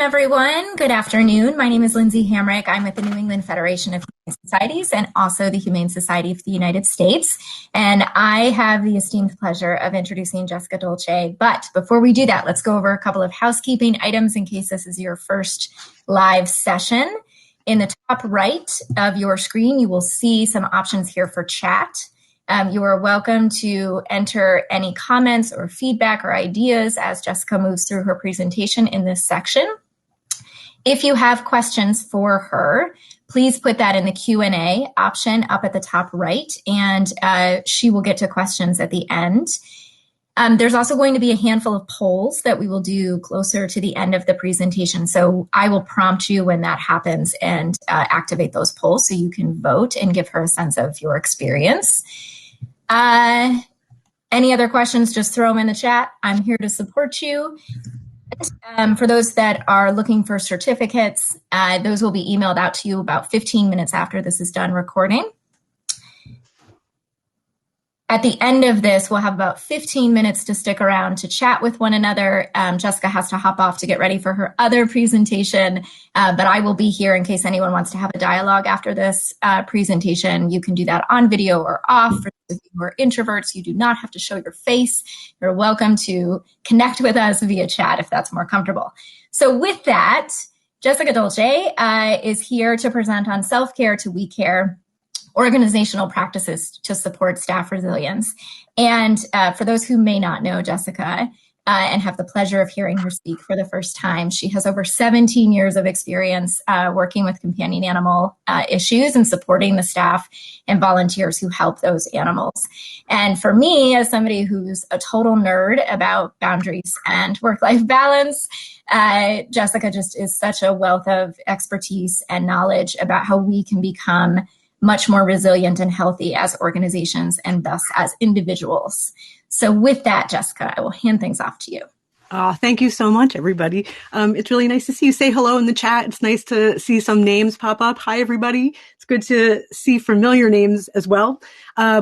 Everyone. Good afternoon. My name is Lindsay Hamrick. I'm with the New England Federation of Humane Societies and also the Humane Society of the United States. And I have the esteemed pleasure of introducing Jessica Dolce. But before we do that, let's go over a couple of housekeeping items in case this is your first live session. In the top right of your screen, you will see some options here for chat. You are welcome to enter any comments or feedback or ideas as Jessica moves through her presentation in this section. If you have questions for her, please put that in the Q&A option up at the top right, and she will get to questions at the end. There's also going to be a handful of polls that we will do closer to the end of the presentation. So I will prompt you when that happens and activate those polls so you can vote and give her a sense of your experience. Any other questions, just throw them in the chat. I'm here to support you. For those that are looking for certificates, those will be emailed out to you about 15 minutes after this is done recording. At the end of this, we'll have about 15 minutes to stick around to chat with one another. Jessica has to hop off to get ready for her other presentation, but I will be here in case anyone wants to have a dialogue after this presentation. You can do that on video or off. For those of you who are introverts, you do not have to show your face. You're welcome to connect with us via chat if that's more comfortable. So with that, Jessica Dolce is here to present on self-care to we care, organizational practices to support staff resilience. And for those who may not know Jessica and have the pleasure of hearing her speak for the first time, she has over 17 years of experience working with companion animal issues and supporting the staff and volunteers who help those animals. And for me, as somebody who's a total nerd about boundaries and work-life balance, Jessica just is such a wealth of expertise and knowledge about how we can become much more resilient and healthy as organizations and thus as individuals. So with that, Jessica, I will hand things off to you. Thank you so much, everybody. It's really nice to see you. Say hello in the chat. It's nice to see some names pop up. Hi, everybody. It's good to see familiar names as well.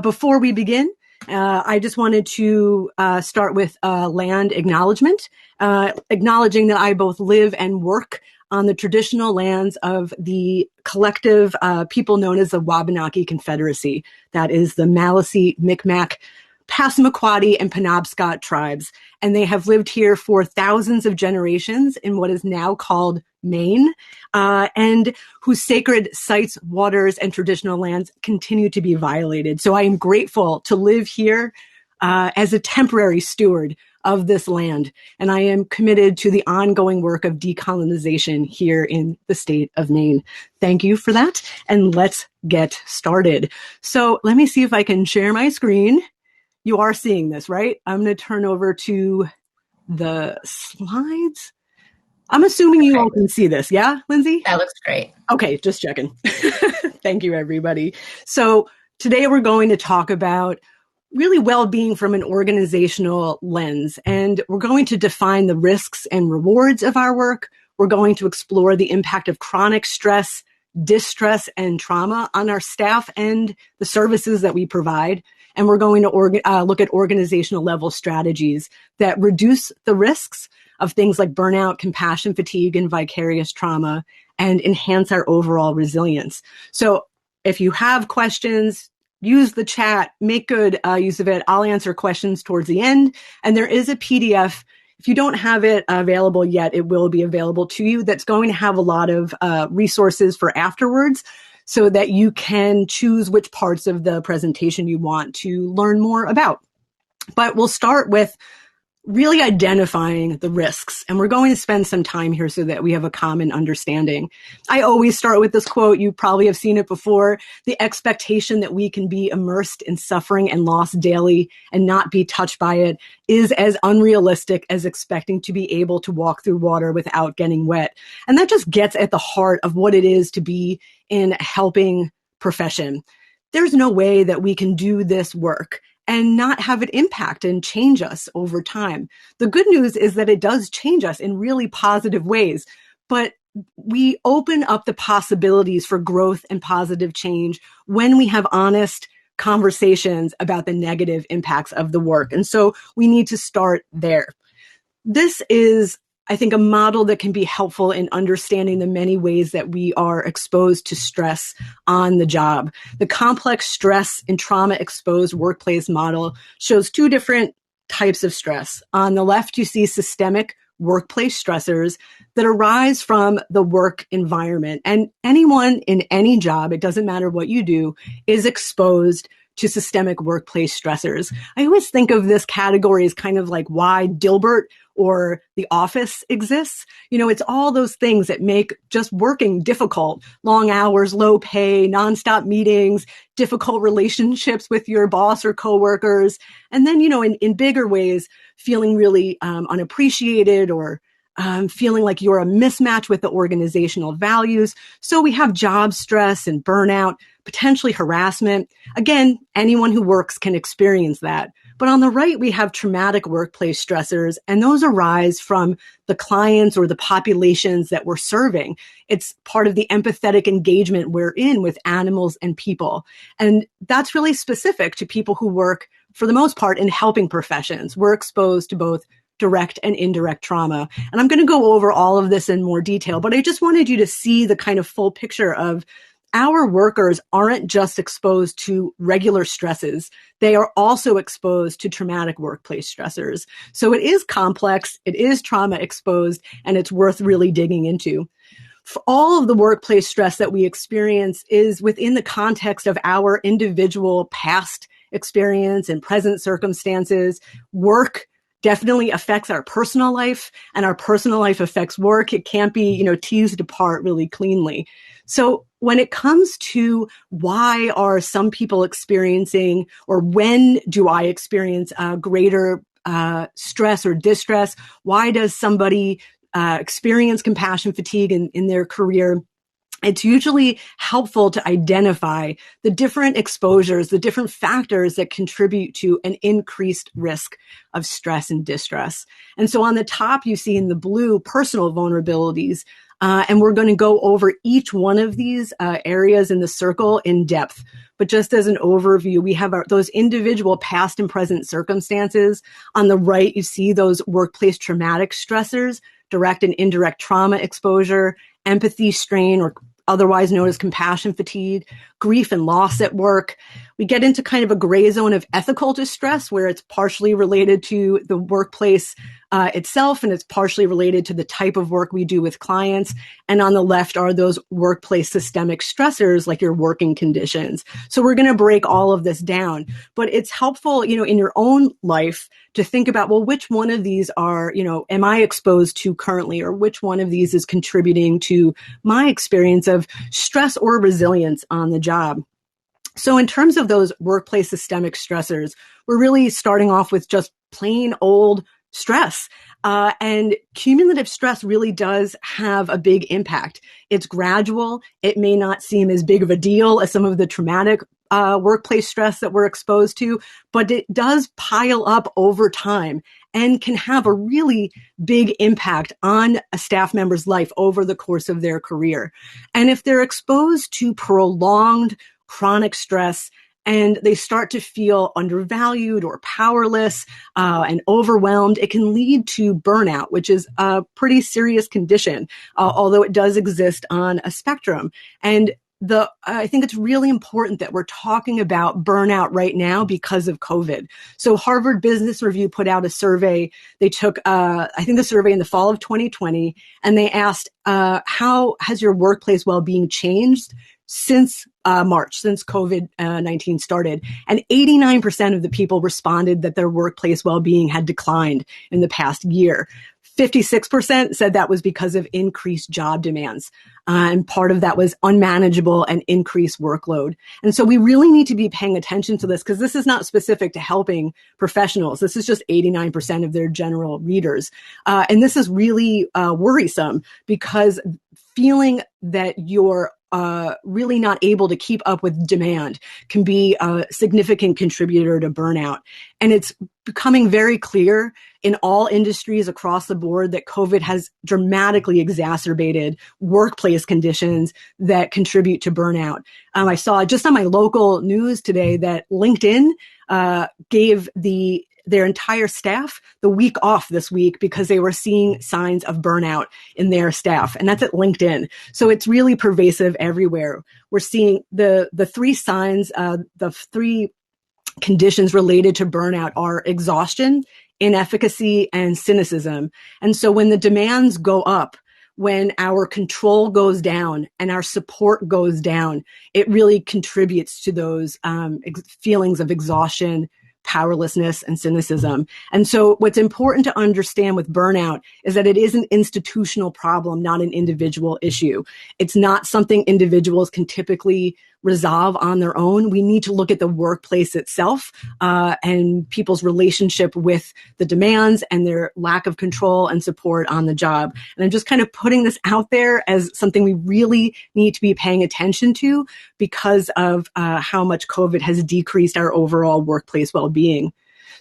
Before we begin, I just wanted to start with land acknowledgement, acknowledging that I both live and work on the traditional lands of the collective people known as the Wabanaki Confederacy. That is the Maliseet, Micmac, Passamaquoddy, and Penobscot tribes. And they have lived here for thousands of generations in what is now called Maine, and whose sacred sites, waters, and traditional lands continue to be violated. So I am grateful to live here as a temporary steward of this land. And I am committed to the ongoing work of decolonization here in the state of Maine. Thank you for that. And let's get started. So let me see if I can share my screen. You are seeing this, right? I'm going to turn over to the slides. I'm assuming you all can see this. Yeah, Lindsay? That looks great. Okay, just checking. Thank you, everybody. So today we're going to talk about really well-being from an organizational lens. And we're going to define the risks and rewards of our work. We're going to explore the impact of chronic stress, distress, and trauma on our staff and the services that we provide. And we're going to look at organizational level strategies that reduce the risks of things like burnout, compassion fatigue, and vicarious trauma, and enhance our overall resilience. So if you have questions, use the chat, make good use of it. I'll answer questions towards the end. And there is a PDF. If you don't have it available yet, it will be available to you. That's going to have a lot of resources for afterwards so that you can choose which parts of the presentation you want to learn more about. But we'll start with really identifying the risks. And we're going to spend some time here so that we have a common understanding. I always start with this quote. You probably have seen it before. The expectation that we can be immersed in suffering and loss daily and not be touched by it is as unrealistic as expecting to be able to walk through water without getting wet. And that just gets at the heart of what it is to be in a helping profession. There's no way that we can do this work and not have it impact and change us over time. The good news is that it does change us in really positive ways, but we open up the possibilities for growth and positive change when we have honest conversations about the negative impacts of the work. And so we need to start there. This is I think, a model that can be helpful in understanding the many ways that we are exposed to stress on the job. The complex stress and trauma exposed workplace model shows two different types of stress. On the left, you see systemic workplace stressors that arise from the work environment. And anyone in any job, it doesn't matter what you do, is exposed to systemic workplace stressors. I always think of this category as kind of like why Dilbert or The Office exists. It's all those things that make just working difficult. Long hours, low pay, nonstop meetings, difficult relationships with your boss or coworkers. And then, in bigger ways, feeling really unappreciated or feeling like you're a mismatch with the organizational values. So we have job stress and burnout, potentially harassment. Again, anyone who works can experience that. But on the right, we have traumatic workplace stressors, and those arise from the clients or the populations that we're serving. It's part of the empathetic engagement we're in with animals and people. And that's really specific to people who work, for the most part, in helping professions. We're exposed to both direct and indirect trauma. And I'm going to go over all of this in more detail, but I just wanted you to see the kind of full picture of our workers aren't just exposed to regular stresses. They are also exposed to traumatic workplace stressors. So it is complex, it is trauma exposed, and it's worth really digging into. For all of the workplace stress that we experience is within the context of our individual past experience and present circumstances. Work definitely affects our personal life, and our personal life affects work. It can't be, teased apart really cleanly. So when it comes to why are some people experiencing, or when do I experience greater stress or distress? Why does somebody experience compassion fatigue in their career? It's usually helpful to identify the different exposures, the different factors that contribute to an increased risk of stress and distress. And so on the top, you see in the blue personal vulnerabilities. And we're going to go over each one of these areas in the circle in depth. But just as an overview, we have those individual past and present circumstances. On the right, you see those workplace traumatic stressors, direct and indirect trauma exposure, empathy strain, or otherwise known as compassion fatigue, grief and loss at work. We get into kind of a gray zone of ethical distress, where it's partially related to the workplace itself, and it's partially related to the type of work we do with clients. And on the left are those workplace systemic stressors, like your working conditions. So we're going to break all of this down, but it's helpful, in your own life to think about, well, which one of these are, am I exposed to currently, or which one of these is contributing to my experience of stress or resilience on the job. So in terms of those workplace systemic stressors, we're really starting off with just plain old stress. And cumulative stress really does have a big impact. It's gradual. It may not seem as big of a deal as some of the traumatic workplace stress that we're exposed to, but it does pile up over time and can have a really big impact on a staff member's life over the course of their career. And if they're exposed to prolonged chronic stress, and they start to feel undervalued or powerless and overwhelmed, it can lead to burnout, which is a pretty serious condition, although it does exist on a spectrum. And I think it's really important that we're talking about burnout right now because of COVID. So Harvard Business Review put out a survey. They took, I think, the survey in the fall of 2020, and they asked, how has your workplace well-being changed since March, since COVID-19 started? And 89% of the people responded that their workplace well-being had declined in the past year. 56% said that was because of increased job demands. And part of that was unmanageable and increased workload. And so we really need to be paying attention to this, because this is not specific to helping professionals. This is just 89% of their general readers. And this is really worrisome, because feeling that you're really not able to keep up with demand can be a significant contributor to burnout. And it's becoming very clear in all industries across the board that COVID has dramatically exacerbated workplace conditions that contribute to burnout. I saw just on my local news today that LinkedIn gave the their entire staff the week off this week because they were seeing signs of burnout in their staff. And that's at LinkedIn. So it's really pervasive everywhere. We're seeing the three signs, the three conditions related to burnout are exhaustion, inefficacy, and cynicism. And so when the demands go up, when our control goes down and our support goes down, it really contributes to those feelings of exhaustion, powerlessness, and cynicism. And so what's important to understand with burnout is that it is an institutional problem, not an individual issue. It's not something individuals can typically resolve on their own. We need to look at the workplace itself and people's relationship with the demands and their lack of control and support on the job. And I'm just kind of putting this out there as something we really need to be paying attention to because of how much COVID has decreased our overall workplace well-being.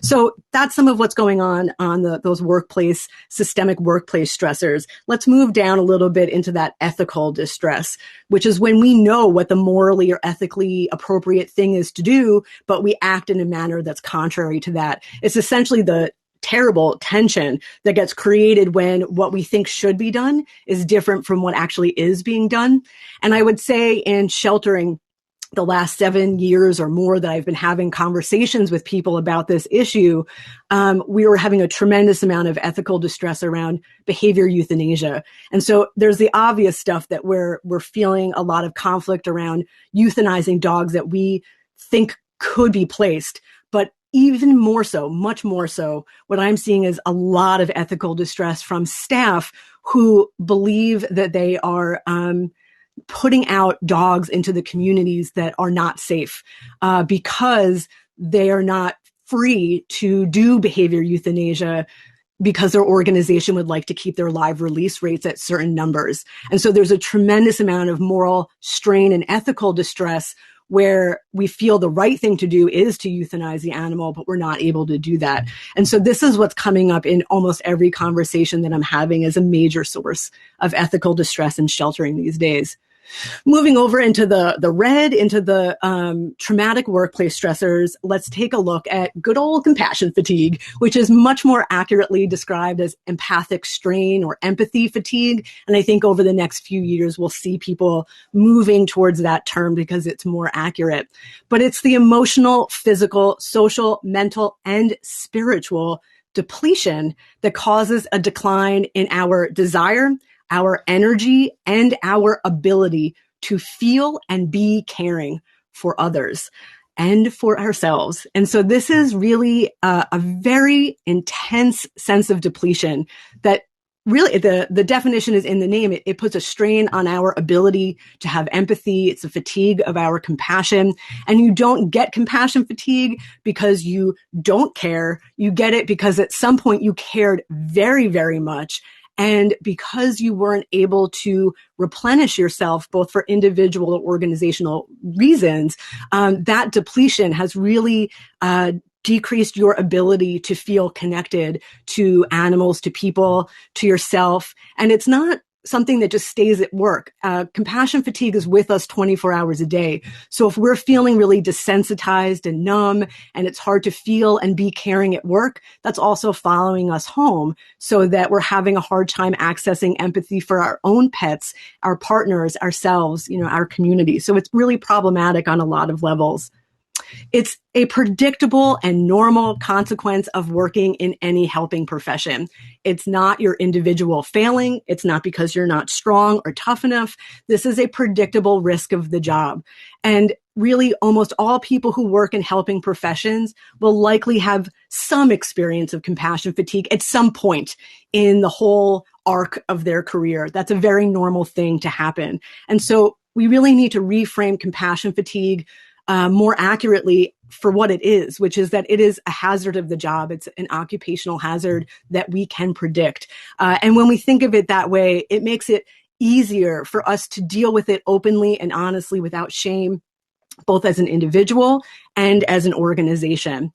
So that's some of what's going on those workplace, systemic workplace stressors. Let's move down a little bit into that ethical distress, which is when we know what the morally or ethically appropriate thing is to do, but we act in a manner that's contrary to that. It's essentially the terrible tension that gets created when what we think should be done is different from what actually is being done. And I would say in sheltering, the last 7 years or more that I've been having conversations with people about this issue, we were having a tremendous amount of ethical distress around behavior euthanasia. And so there's the obvious stuff that we're feeling a lot of conflict around euthanizing dogs that we think could be placed. But even more so, much more so, what I'm seeing is a lot of ethical distress from staff who believe that they are putting out dogs into the communities that are not safe because they are not free to do behavior euthanasia because their organization would like to keep their live release rates at certain numbers. And so there's a tremendous amount of moral strain and ethical distress where we feel the right thing to do is to euthanize the animal, but we're not able to do that. And so this is what's coming up in almost every conversation that I'm having as a major source of ethical distress and sheltering these days. Moving over into the red, into the traumatic workplace stressors, let's take a look at good old compassion fatigue, which is much more accurately described as empathic strain or empathy fatigue. And I think over the next few years, we'll see people moving towards that term because it's more accurate. But it's the emotional, physical, social, mental, and spiritual depletion that causes a decline in our desire, our energy, and our ability to feel and be caring for others and for ourselves. And so this is really a very intense sense of depletion that really the definition is in the name. It puts a strain on our ability to have empathy. It's a fatigue of our compassion. And you don't get compassion fatigue because you don't care. You get it because at some point you cared very, very much. And because you weren't able to replenish yourself, both for individual or organizational reasons, that depletion has really decreased your ability to feel connected to animals, to people, to yourself. And it's not something that just stays at work. Compassion fatigue is with us 24 hours a day. So if we're feeling really desensitized and numb and it's hard to feel and be caring at work, that's also following us home so that we're having a hard time accessing empathy for our own pets, our partners, ourselves, our community. So it's really problematic on a lot of levels. It's a predictable and normal consequence of working in any helping profession. It's not your individual failing. It's not because you're not strong or tough enough. This is a predictable risk of the job. And really, almost all people who work in helping professions will likely have some experience of compassion fatigue at some point in the whole arc of their career. That's a very normal thing to happen. And so we really need to reframe compassion fatigue more accurately for what it is, which is that it is a hazard of the job. It's an occupational hazard that we can predict. And when we think of it that way, it makes it easier for us to deal with it openly and honestly without shame, both as an individual and as an organization.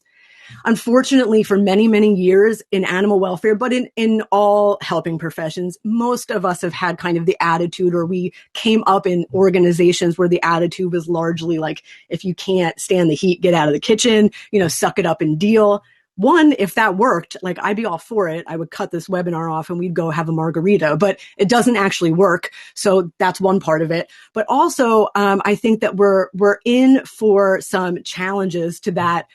Unfortunately, for many, many years in animal welfare, but in all helping professions, most of us have had kind of the attitude, or we came up in organizations where the attitude was largely like, if you can't stand the heat, get out of the kitchen, suck it up and deal. one, if that worked, like I'd be all for it. I would cut this webinar off and we'd go have a margarita, but it doesn't actually work. So that's one part of it. But also, I think that we're in for some challenges to that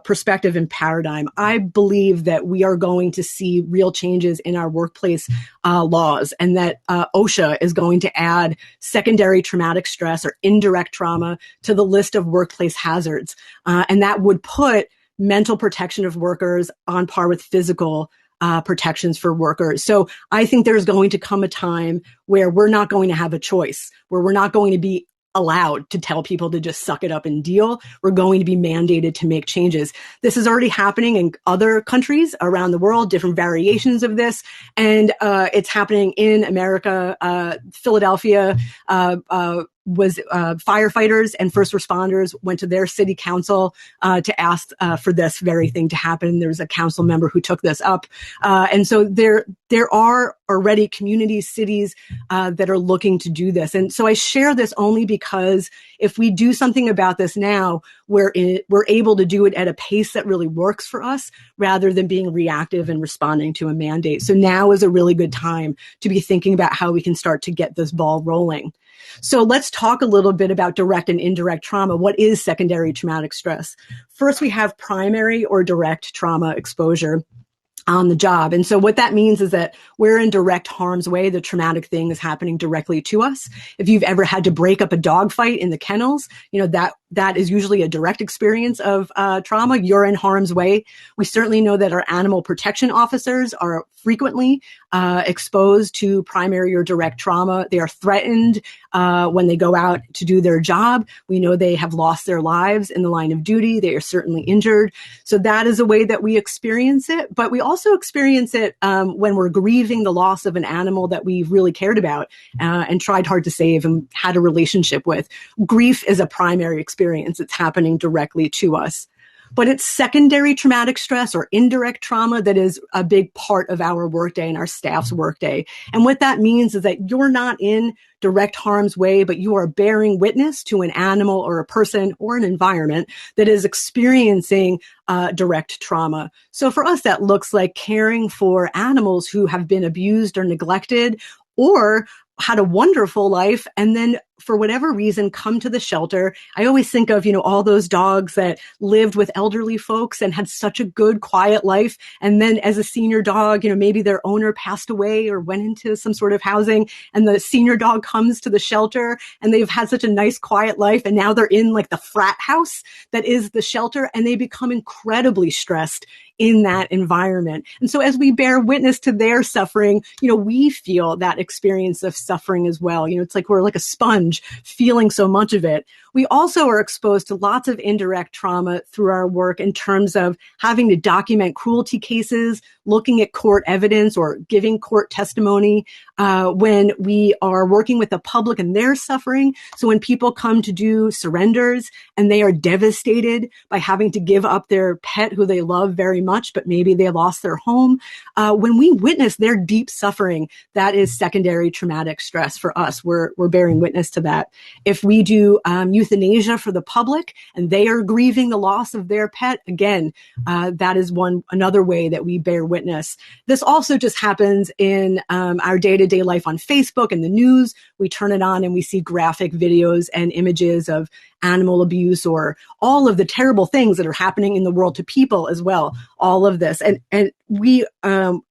perspective and paradigm. I believe that we are going to see real changes in our workplace laws, and that OSHA is going to add secondary traumatic stress or indirect trauma to the list of workplace hazards. And that would put mental protection of workers on par with physical protections for workers. So I think there's going to come a time where we're not going to have a choice, where we're not going to be allowed to tell people to just suck it up and deal. We're going to be mandated to make changes. This is already happening in other countries around the world, different variations of this. And it's happening in America. Philadelphia was firefighters and first responders went to their city council to ask for this very thing to happen. There was a council member who took this up. And so there are already communities, cities that are looking to do this. And so I share this only because if we do something about this now, we're able to do it at a pace that really works for us rather than being reactive and responding to a mandate. So now is a really good time to be thinking about how we can start to get this ball rolling. So let's talk a little bit about direct and indirect trauma. What is secondary traumatic stress? First, we have primary or direct trauma exposure on the job. And so what that means is that we're in direct harm's way. The traumatic thing is happening directly to us. If you've ever had to break up a dog fight in the kennels, that is usually a direct experience of trauma. You're in harm's way. We certainly know that our animal protection officers are frequently exposed to primary or direct trauma. They are threatened when they go out to do their job. We know they have lost their lives in the line of duty. They are certainly injured. So that is a way that we experience it. But we also experience it when we're grieving the loss of an animal that we've really cared about and tried hard to save and had a relationship with. Grief is a primary experience. It's happening directly to us. But it's secondary traumatic stress or indirect trauma that is a big part of our workday and our staff's workday. And what that means is that you're not in direct harm's way, but you are bearing witness to an animal or a person or an environment that is experiencing direct trauma. So for us, that looks like caring for animals who have been abused or neglected or had a wonderful life and then for whatever reason come to the shelter. I always think of, all those dogs that lived with elderly folks and had such a good, quiet life. And then as a senior dog, maybe their owner passed away or went into some sort of housing and the senior dog comes to the shelter and they've had such a nice, quiet life. And now they're in like the frat house that is the shelter and they become incredibly stressed in that environment. And so as we bear witness to their suffering, we feel that experience of suffering as well. It's like we're like a sponge feeling so much of it. We also are exposed to lots of indirect trauma through our work in terms of having to document cruelty cases, looking at court evidence or giving court testimony when we are working with the public and their suffering. So when people come to do surrenders and they are devastated by having to give up their pet who they love very much, but maybe they lost their home, when we witness their deep suffering, that is secondary traumatic stress for us. We're bearing witness to that. If we do euthanasia for the public and they are grieving the loss of their pet, again, that is another way that we bear witness. This also just happens in our day-to-day life on Facebook and the news. We turn it on and we see graphic videos and images of animal abuse or all of the terrible things that are happening in the world to people as well. All of this. And we,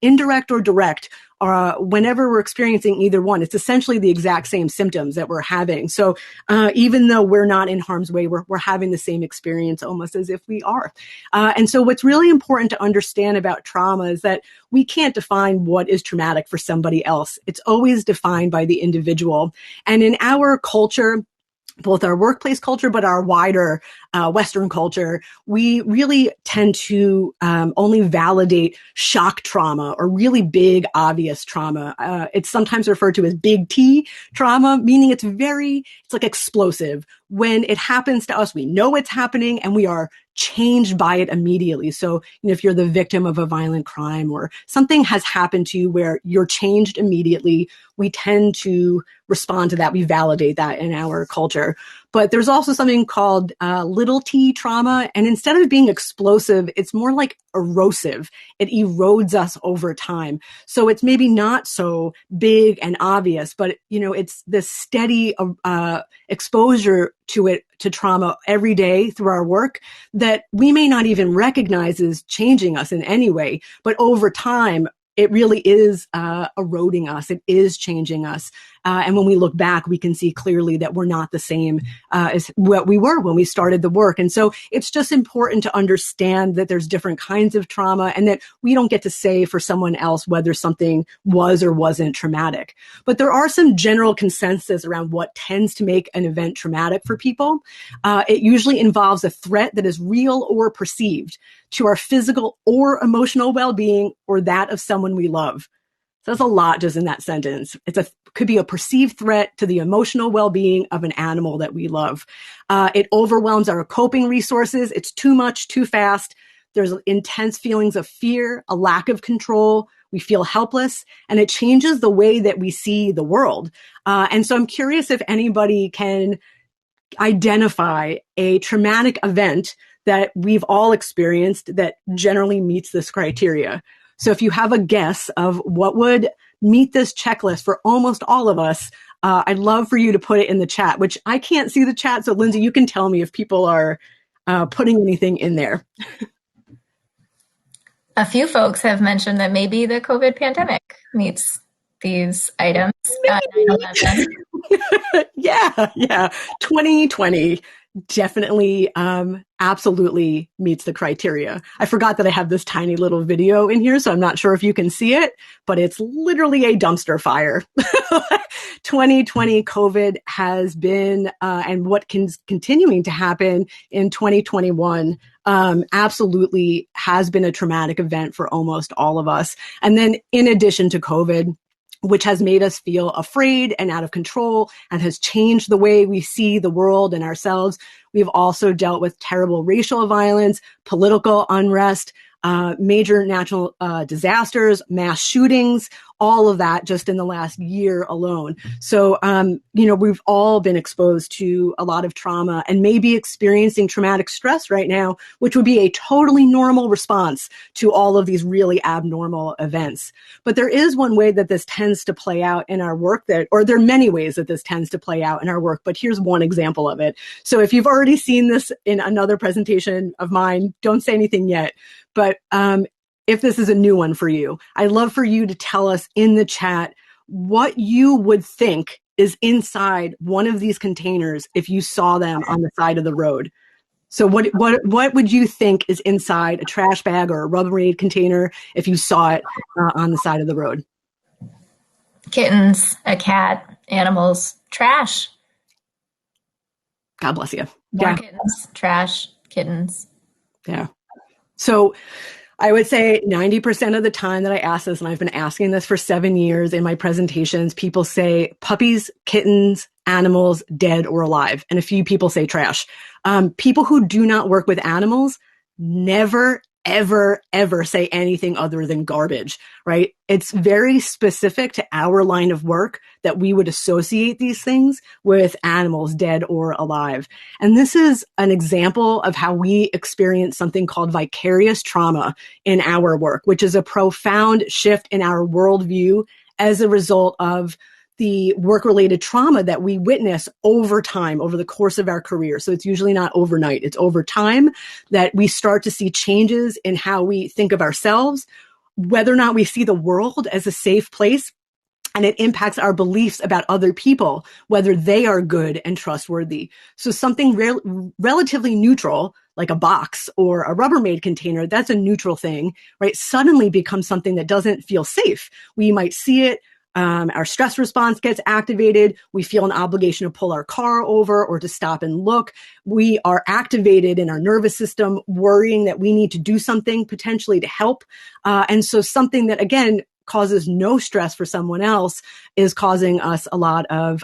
indirect or direct, whenever we're experiencing either one, it's essentially the exact same symptoms that we're having. So even though we're not in harm's way, we're having the same experience almost as if we are. And so what's really important to understand about trauma is that we can't define what is traumatic for somebody else. It's always defined by the individual. And in our culture, both our workplace culture, but our wider Western culture, we really tend to only validate shock trauma or really big, obvious trauma. It's sometimes referred to as big T trauma, meaning it's like explosive. When it happens to us, we know it's happening and we are changed by it immediately. So, if you're the victim of a violent crime or something has happened to you where you're changed immediately, we tend to respond to that. We validate that in our culture. But there's also something called little t trauma. And instead of being explosive, it's more like erosive. It erodes us over time. So it's maybe not so big and obvious, but it's this steady exposure to trauma every day through our work that we may not even recognize as changing us in any way. But over time, it really is eroding us. It is changing us. And when we look back, we can see clearly that we're not the same as what we were when we started the work. And so it's just important to understand that there's different kinds of trauma and that we don't get to say for someone else whether something was or wasn't traumatic. But there are some general consensus around what tends to make an event traumatic for people. It usually involves a threat that is real or perceived to our physical or emotional well-being or that of someone we love. So that's a lot just in that sentence. Could be a perceived threat to the emotional well-being of an animal that we love. It overwhelms our coping resources. It's too much, too fast. There's intense feelings of fear, a lack of control. We feel helpless, and it changes the way that we see the world. And so I'm curious if anybody can identify a traumatic event that we've all experienced that generally meets this criteria. So if you have a guess of what would meet this checklist for almost all of us, I'd love for you to put it in the chat, which I can't see the chat. So Lindsay, you can tell me if people are putting anything in there. A few folks have mentioned that maybe the COVID pandemic meets these items. 9/11. Yeah. 2020 definitely, absolutely meets the criteria. I forgot that I have this tiny little video in here, so I'm not sure if you can see it, but it's literally a dumpster fire. 2020 COVID has been, and what continuing to happen in 2021, absolutely has been a traumatic event for almost all of us. And then in addition to COVID, which has made us feel afraid and out of control and has changed the way we see the world and ourselves. We've also dealt with terrible racial violence, political unrest, major natural disasters, mass shootings, all of that just in the last year alone. So, we've all been exposed to a lot of trauma and maybe experiencing traumatic stress right now, which would be a totally normal response to all of these really abnormal events. But there is one way that this tends to play out in our work there are many ways that this tends to play out in our work, but here's one example of it. So if you've already seen this in another presentation of mine, don't say anything yet. But if this is a new one for you, I'd love for you to tell us in the chat what you would think is inside one of these containers if you saw them on the side of the road. So what would you think is inside a trash bag or a Rubbermaid container if you saw it on the side of the road? Kittens, a cat, animals, trash. God bless you. More kittens, trash, kittens. Yeah. So I would say 90% of the time that I ask this, and I've been asking this for 7 years in my presentations, people say puppies, kittens, animals, dead or alive. And a few people say trash. People who do not work with animals never, ever, ever say anything other than garbage, right? It's very specific to our line of work that we would associate these things with animals, dead or alive. And this is an example of how we experience something called vicarious trauma in our work, which is a profound shift in our worldview as a result of the work-related trauma that we witness over time, over the course of our career. So it's usually not overnight. It's over time that we start to see changes in how we think of ourselves, whether or not we see the world as a safe place, and it impacts our beliefs about other people, whether they are good and trustworthy. So something relatively neutral, like a box or a Rubbermaid container, that's a neutral thing, right? Suddenly becomes something that doesn't feel safe. We might see it. Our stress response gets activated. We feel an obligation to pull our car over or to stop and look. We are activated in our nervous system, worrying that we need to do something potentially to help. And so something that, again, causes no stress for someone else is causing us a lot of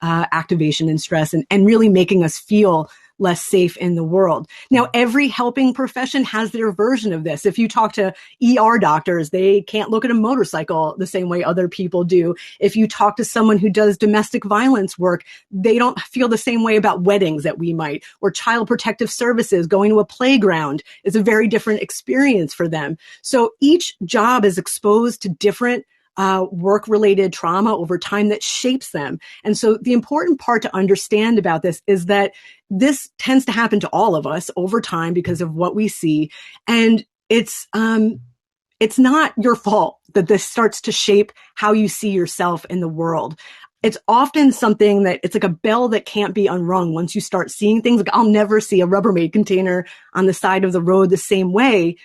activation and stress and really making us feel less safe in the world. Now, every helping profession has their version of this. If you talk to ER doctors, they can't look at a motorcycle the same way other people do. If you talk to someone who does domestic violence work, they don't feel the same way about weddings that we might. Or child protective services, going to a playground is a very different experience for them. So each job is exposed to different work-related trauma over time that shapes them. And so the important part to understand about this is that this tends to happen to all of us over time because of what we see. And it's not your fault that this starts to shape how you see yourself in the world. It's often something that it's like a bell that can't be unrung once you start seeing things. Like, I'll never see a Rubbermaid container on the side of the road the same way.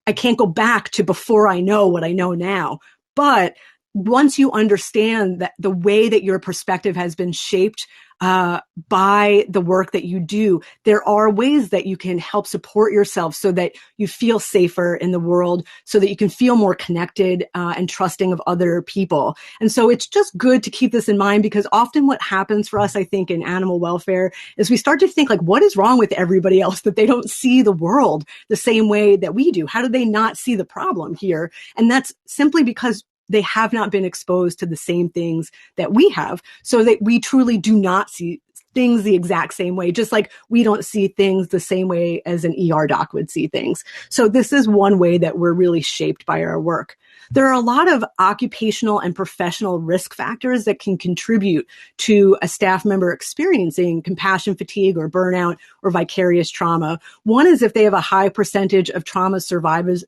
I can't go back to before I know what I know now. But once you understand that the way that your perspective has been shaped by the work that you do, there are ways that you can help support yourself so that you feel safer in the world, so that you can feel more connected and trusting of other people. And so it's just good to keep this in mind, because often what happens for us, I think, in animal welfare is we start to think, like, what is wrong with everybody else that they don't see the world the same way that we do? How do they not see the problem here? And that's simply because they have not been exposed to the same things that we have, so that we truly do not see things the exact same way, just like we don't see things the same way as an ER doc would see things. So this is one way that we're really shaped by our work. There are a lot of occupational and professional risk factors that can contribute to a staff member experiencing compassion fatigue or burnout or vicarious trauma. One is if they have a high percentage of trauma survivors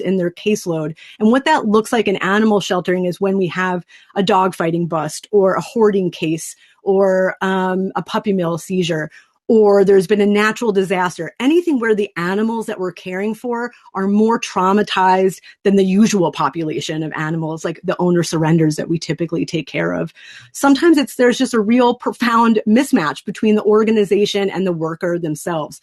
in their caseload. And what that looks like in animal sheltering is when we have a dogfighting bust or a hoarding case or a puppy mill seizure, or there's been a natural disaster, anything where the animals that we're caring for are more traumatized than the usual population of animals, like the owner surrenders that we typically take care of. Sometimes there's just a real profound mismatch between the organization and the worker themselves.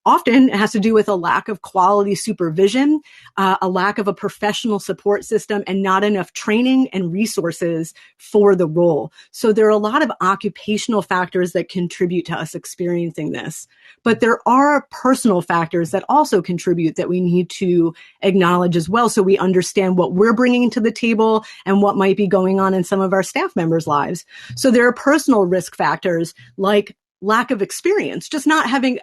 Often it has to do with a lack of quality supervision, a lack of a professional support system, and not enough training and resources for the role. So there are a lot of occupational factors that contribute to us experiencing this. But there are personal factors that also contribute that we need to acknowledge as well, so we understand what we're bringing to the table and what might be going on in some of our staff members' lives. So there are personal risk factors like lack of experience, just not having,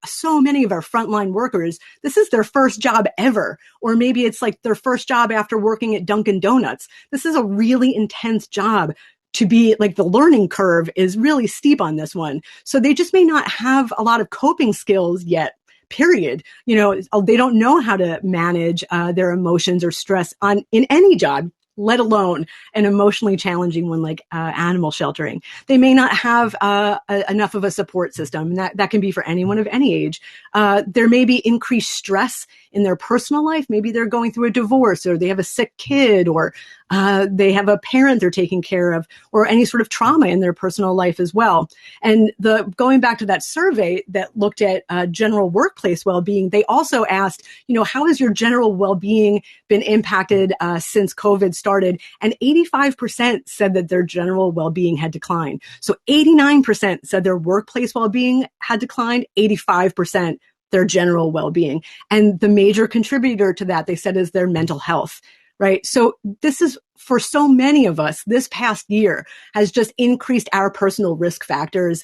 so many of our frontline workers, this is their first job ever. Or maybe it's like their first job after working at Dunkin' Donuts. This is a really intense job to be like, the learning curve is really steep on this one. So they just may not have a lot of coping skills yet. Period. They don't know how to manage their emotions or stress in any job, let alone an emotionally challenging one like animal sheltering. They may not have enough of a support system. And that can be for anyone of any age. There may be increased stress in their personal life. Maybe they're going through a divorce, or they have a sick kid, or they have a parent they're taking care of, or any sort of trauma in their personal life as well. And going back to that survey that looked at general workplace well-being, they also asked, how has your general well-being been impacted since COVID started? And 85% said that their general well-being had declined. So 89% said their workplace well-being had declined, 85% their general well-being. And the major contributor to that, they said, is their mental health. Right. So this is, for so many of us, this past year has just increased our personal risk factors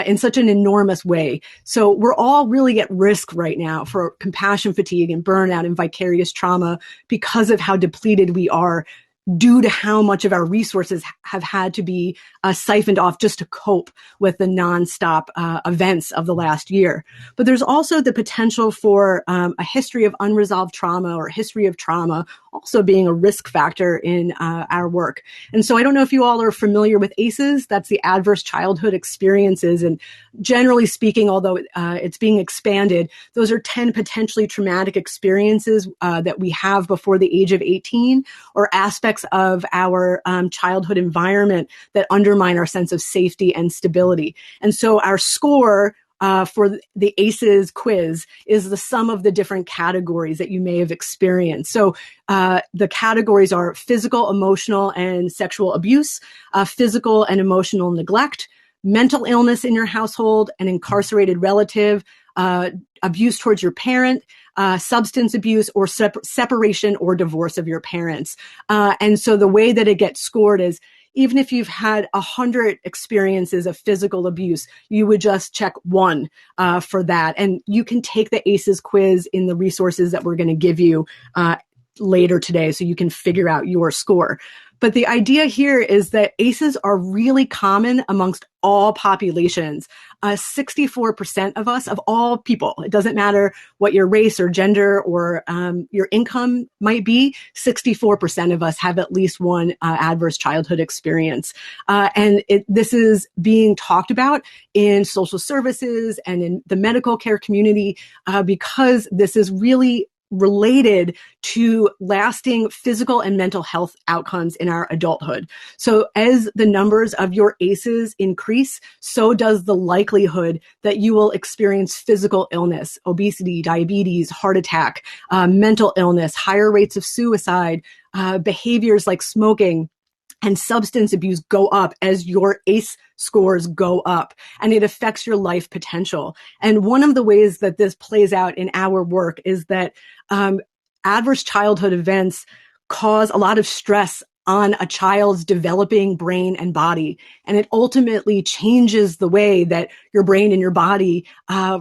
in such an enormous way. So we're all really at risk right now for compassion fatigue and burnout and vicarious trauma because of how depleted we are, due to how much of our resources have had to be siphoned off just to cope with the nonstop events of the last year. But there's also the potential for a history of unresolved trauma or a history of trauma also being a risk factor in our work. And so I don't know if you all are familiar with ACEs. That's the Adverse Childhood Experiences. And generally speaking, although it's being expanded, those are 10 potentially traumatic experiences that we have before the age of 18, or aspects of our childhood environment that undermine our sense of safety and stability. And so our score for the ACEs quiz is the sum of the different categories that you may have experienced. So the categories are physical, emotional, and sexual abuse, physical and emotional neglect, mental illness in your household, an incarcerated relative, abuse towards your parent, substance abuse, or separation or divorce of your parents. And so the way that it gets scored is, even if you've had 100 experiences of physical abuse, you would just check one for that. And you can take the ACEs quiz in the resources that we're going to give you later today, so you can figure out your score. But the idea here is that ACEs are really common amongst all populations. 64% of us, of all people, it doesn't matter what your race or gender or your income might be, 64% of us have at least one adverse childhood experience. And this is being talked about in social services and in the medical care community because this is really related to lasting physical and mental health outcomes in our adulthood. So as the numbers of your ACEs increase, so does the likelihood that you will experience physical illness, obesity, diabetes, heart attack, mental illness, higher rates of suicide, behaviors like smoking and substance abuse go up as your ACE scores go up, and it affects your life potential. And one of the ways that this plays out in our work is that adverse childhood events cause a lot of stress on a child's developing brain and body. And it ultimately changes the way that your brain and your body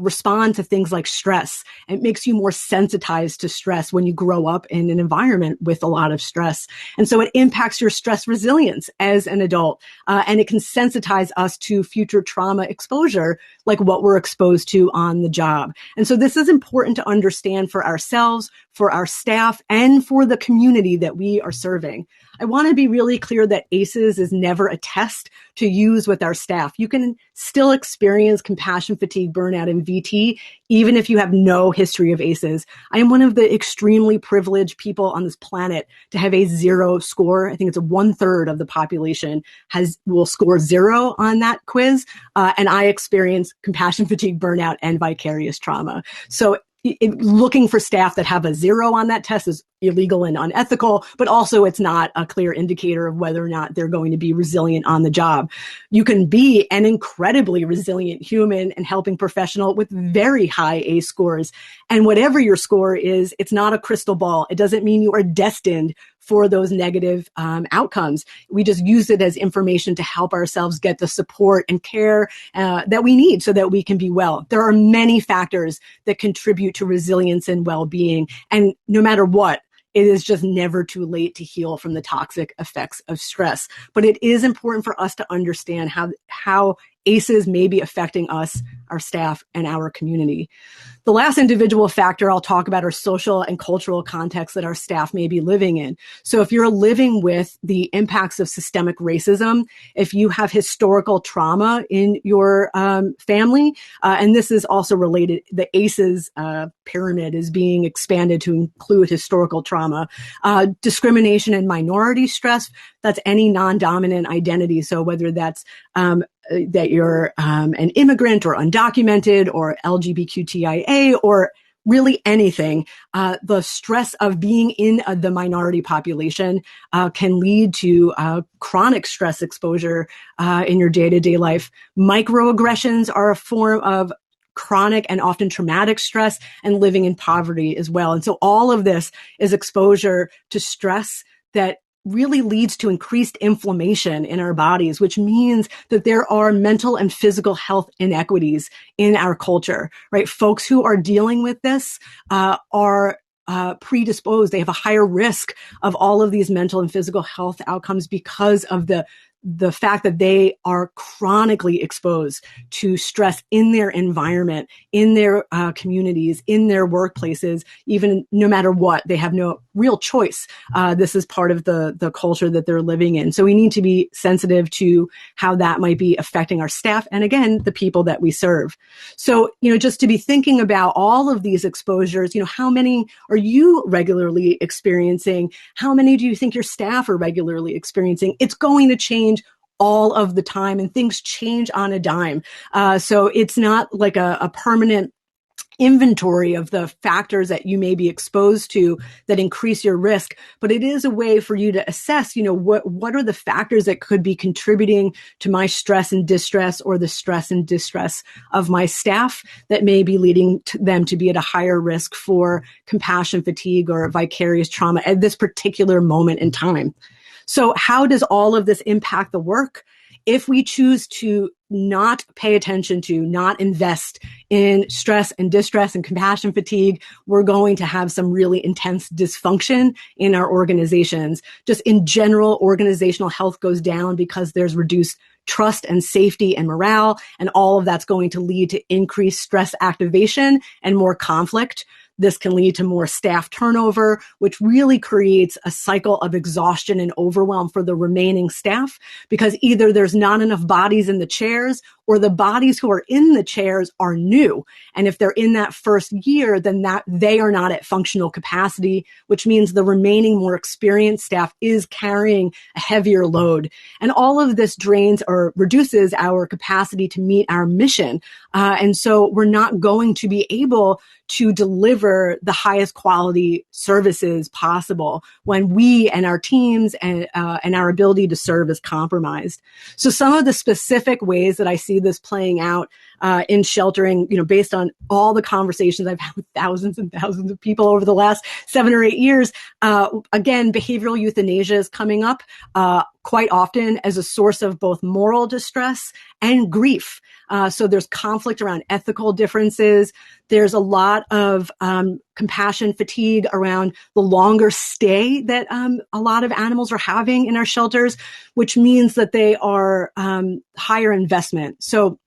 respond to things like stress. It makes you more sensitized to stress when you grow up in an environment with a lot of stress. And so it impacts your stress resilience as an adult. And it can sensitize us to future trauma exposure, like what we're exposed to on the job. And so this is important to understand for ourselves, for our staff, and for the community that we are serving. I want to be really clear that ACEs is never a test to use with our staff. You can still experience compassion fatigue, burnout, and VT, even if you have no history of ACEs. I am one of the extremely privileged people on this planet to have a 0 score. I think it's 1/3 of the population will score 0 on that quiz. And I experience compassion fatigue, burnout, and vicarious trauma. So looking for staff that have a 0 on that test is illegal and unethical, but also it's not a clear indicator of whether or not they're going to be resilient on the job. You can be an incredibly resilient human and helping professional with very high ACE scores. And whatever your score is, it's not a crystal ball. It doesn't mean you are destined for those negative outcomes. We just use it as information to help ourselves get the support and care that we need so that we can be well. There are many factors that contribute to resilience and well-being. And no matter what, it is just never too late to heal from the toxic effects of stress. But it is important for us to understand how ACEs may be affecting us, our staff, and our community. The last individual factor I'll talk about are social and cultural contexts that our staff may be living in. So if you're living with the impacts of systemic racism, if you have historical trauma in your family, and this is also related, the ACEs pyramid is being expanded to include historical trauma, discrimination and minority stress, that's any non-dominant identity. So whether that's that you're an immigrant or undocumented or LGBTQIA or really anything, the stress of being in the minority population can lead to chronic stress exposure in your day-to-day life. Microaggressions are a form of chronic and often traumatic stress, and living in poverty as well. And so all of this is exposure to stress that really leads to increased inflammation in our bodies, which means that there are mental and physical health inequities in our culture, right? Folks who are dealing with this are predisposed. They have a higher risk of all of these mental and physical health outcomes because of the fact that they are chronically exposed to stress in their environment, in their communities, in their workplaces, even no matter what, they have no real choice. This is part of the culture that they're living in. So we need to be sensitive to how that might be affecting our staff and, again, the people that we serve. So, just to be thinking about all of these exposures, how many are you regularly experiencing? How many do you think your staff are regularly experiencing? It's going to change all of the time, and things change on a dime. So it's not like a permanent inventory of the factors that you may be exposed to that increase your risk, but it is a way for you to assess, what are the factors that could be contributing to my stress and distress, or the stress and distress of my staff, that may be leading to them to be at a higher risk for compassion fatigue or vicarious trauma at this particular moment in time. So how does all of this impact the work? If we choose to not pay attention to, not invest in stress and distress and compassion fatigue, we're going to have some really intense dysfunction in our organizations. Just in general, organizational health goes down because there's reduced trust and safety and morale, and all of that's going to lead to increased stress activation and more conflict. This can lead to more staff turnover, which really creates a cycle of exhaustion and overwhelm for the remaining staff, because either there's not enough bodies in the chairs, or the bodies who are in the chairs are new. And if they're in that first year, then that they are not at functional capacity, which means the remaining more experienced staff is carrying a heavier load. And all of this drains or reduces our capacity to meet our mission. And so we're not going to be able to deliver the highest quality services possible when we and our teams and our ability to serve is compromised. So some of the specific ways that I see this playing out in sheltering, based on all the conversations I've had with thousands and thousands of people over the last 7 or 8 years, again, behavioral euthanasia is coming up quite often as a source of both moral distress and grief. So there's conflict around ethical differences. There's a lot of compassion fatigue around the longer stay that a lot of animals are having in our shelters, which means that they are higher investment. So,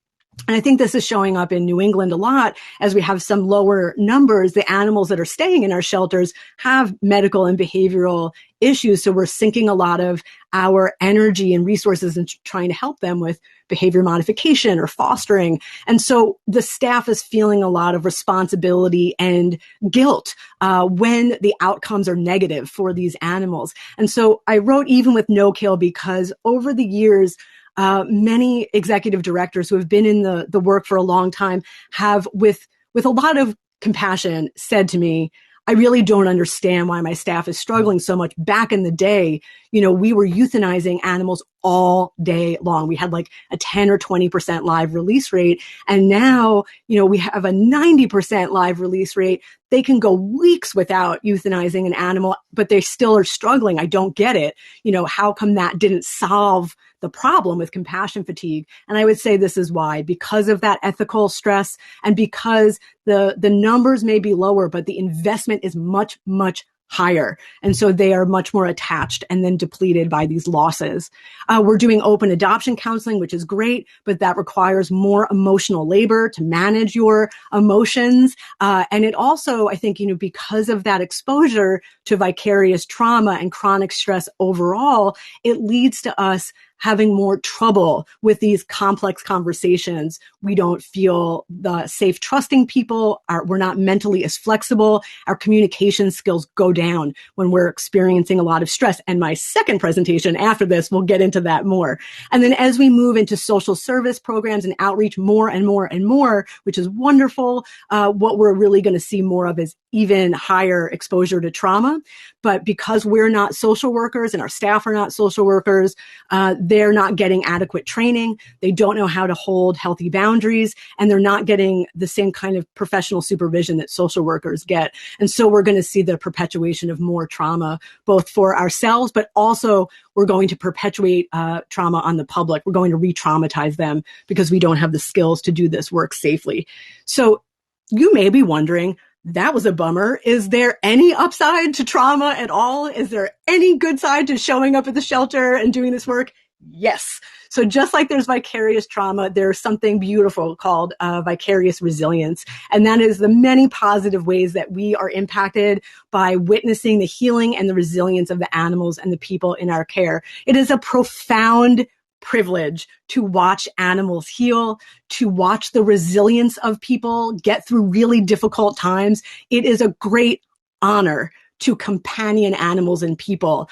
and I think this is showing up in New England a lot as we have some lower numbers. The animals that are staying in our shelters have medical and behavioral issues. So we're sinking a lot of our energy and resources in trying to help them with behavior modification or fostering. And so the staff is feeling a lot of responsibility and guilt when the outcomes are negative for these animals. And so I wrote Even with No Kill because over the years, many executive directors who have been in the work for a long time have, with a lot of compassion, said to me, I really don't understand why my staff is struggling so much. Back in the day, we were euthanizing animals all day long. We had like a 10 or 20% live release rate. And now, we have a 90% live release rate. They can go weeks without euthanizing an animal, but they still are struggling. I don't get it. How come that didn't solve the problem with compassion fatigue? And I would say this is why, because of that ethical stress and because the numbers may be lower, but the investment is much, much higher. And so they are much more attached and then depleted by these losses. We're doing open adoption counseling, which is great, but that requires more emotional labor to manage your emotions. And it also, I think, because of that exposure to vicarious trauma and chronic stress overall, it leads to us having more trouble with these complex conversations. We don't feel safe trusting people. We're not mentally as flexible. Our communication skills go down when we're experiencing a lot of stress. And my second presentation after this, we'll get into that more. And then as we move into social service programs and outreach more and more and more, which is wonderful, what we're really going to see more of is even higher exposure to trauma. But because we're not social workers and our staff are not social workers, they're not getting adequate training. They don't know how to hold healthy boundaries, and they're not getting the same kind of professional supervision that social workers get. And so we're going to see the perpetuation of more trauma, both for ourselves, but also we're going to perpetuate trauma on the public. We're going to re-traumatize them because we don't have the skills to do this work safely. So you may be wondering, that was a bummer. Is there any upside to trauma at all? Is there any good side to showing up at the shelter and doing this work? Yes. So just like there's vicarious trauma, there's something beautiful called vicarious resilience. And that is the many positive ways that we are impacted by witnessing the healing and the resilience of the animals and the people in our care. It is a profound privilege to watch animals heal, to watch the resilience of people get through really difficult times. It is a great honor to companion animals and people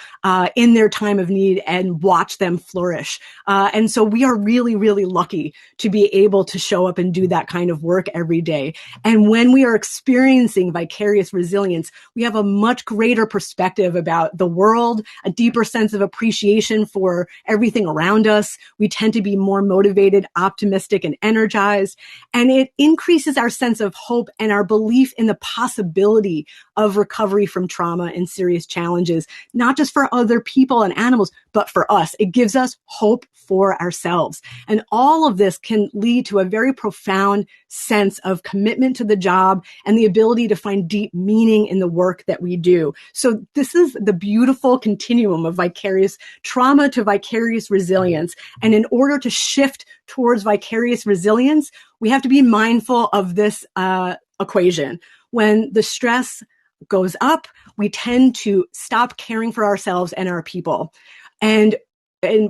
in their time of need and watch them flourish. And so we are really, really lucky to be able to show up and do that kind of work every day. And when we are experiencing vicarious resilience, we have a much greater perspective about the world, a deeper sense of appreciation for everything around us. We tend to be more motivated, optimistic, and energized. And it increases our sense of hope and our belief in the possibility of recovery from trauma and serious challenges, not just for other people and animals, but for us. It gives us hope for ourselves. And all of this can lead to a very profound sense of commitment to the job and the ability to find deep meaning in the work that we do. So this is the beautiful continuum of vicarious trauma to vicarious resilience. And in order to shift towards vicarious resilience, we have to be mindful of this equation. When the stress goes up, we tend to stop caring for ourselves and our people. And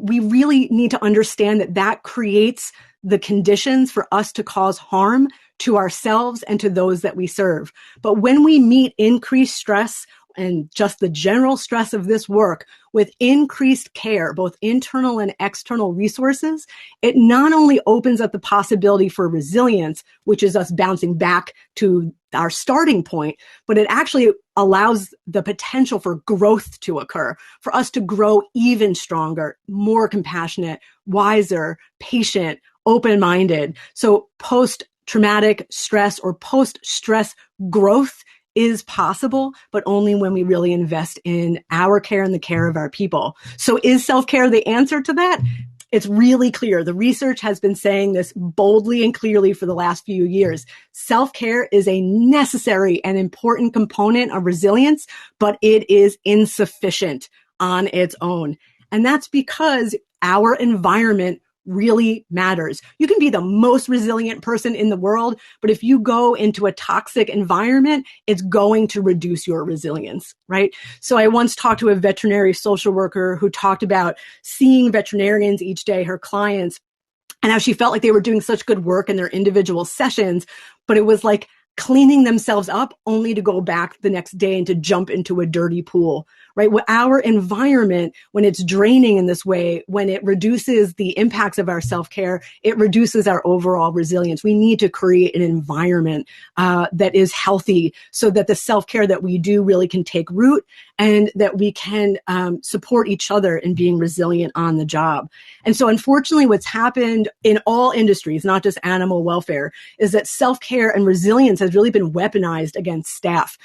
we really need to understand that that creates the conditions for us to cause harm to ourselves and to those that we serve. But when we meet increased stress and just the general stress of this work with increased care, both internal and external resources, it not only opens up the possibility for resilience, which is us bouncing back to our starting point, but it actually allows the potential for growth to occur, for us to grow even stronger, more compassionate, wiser, patient, open-minded. So post-traumatic stress or post-stress growth is possible, but only when we really invest in our care and the care of our people. So is self-care the answer to that? It's really clear. The research has been saying this boldly and clearly for the last few years. Self-care is a necessary and important component of resilience, but it is insufficient on its own. And that's because our environment really matters. You can be the most resilient person in the world, but if you go into a toxic environment, it's going to reduce your resilience, right? So I once talked to a veterinary social worker who talked about seeing veterinarians each day, her clients, and how she felt like they were doing such good work in their individual sessions, but it was like cleaning themselves up only to go back the next day and to jump into a dirty pool, right? Our environment, when it's draining in this way, when it reduces the impacts of our self-care, it reduces our overall resilience. We need to create an environment that is healthy so that the self-care that we do really can take root and that we can support each other in being resilient on the job. And so unfortunately, what's happened in all industries, not just animal welfare, is that self-care and resilience has really been weaponized against staff,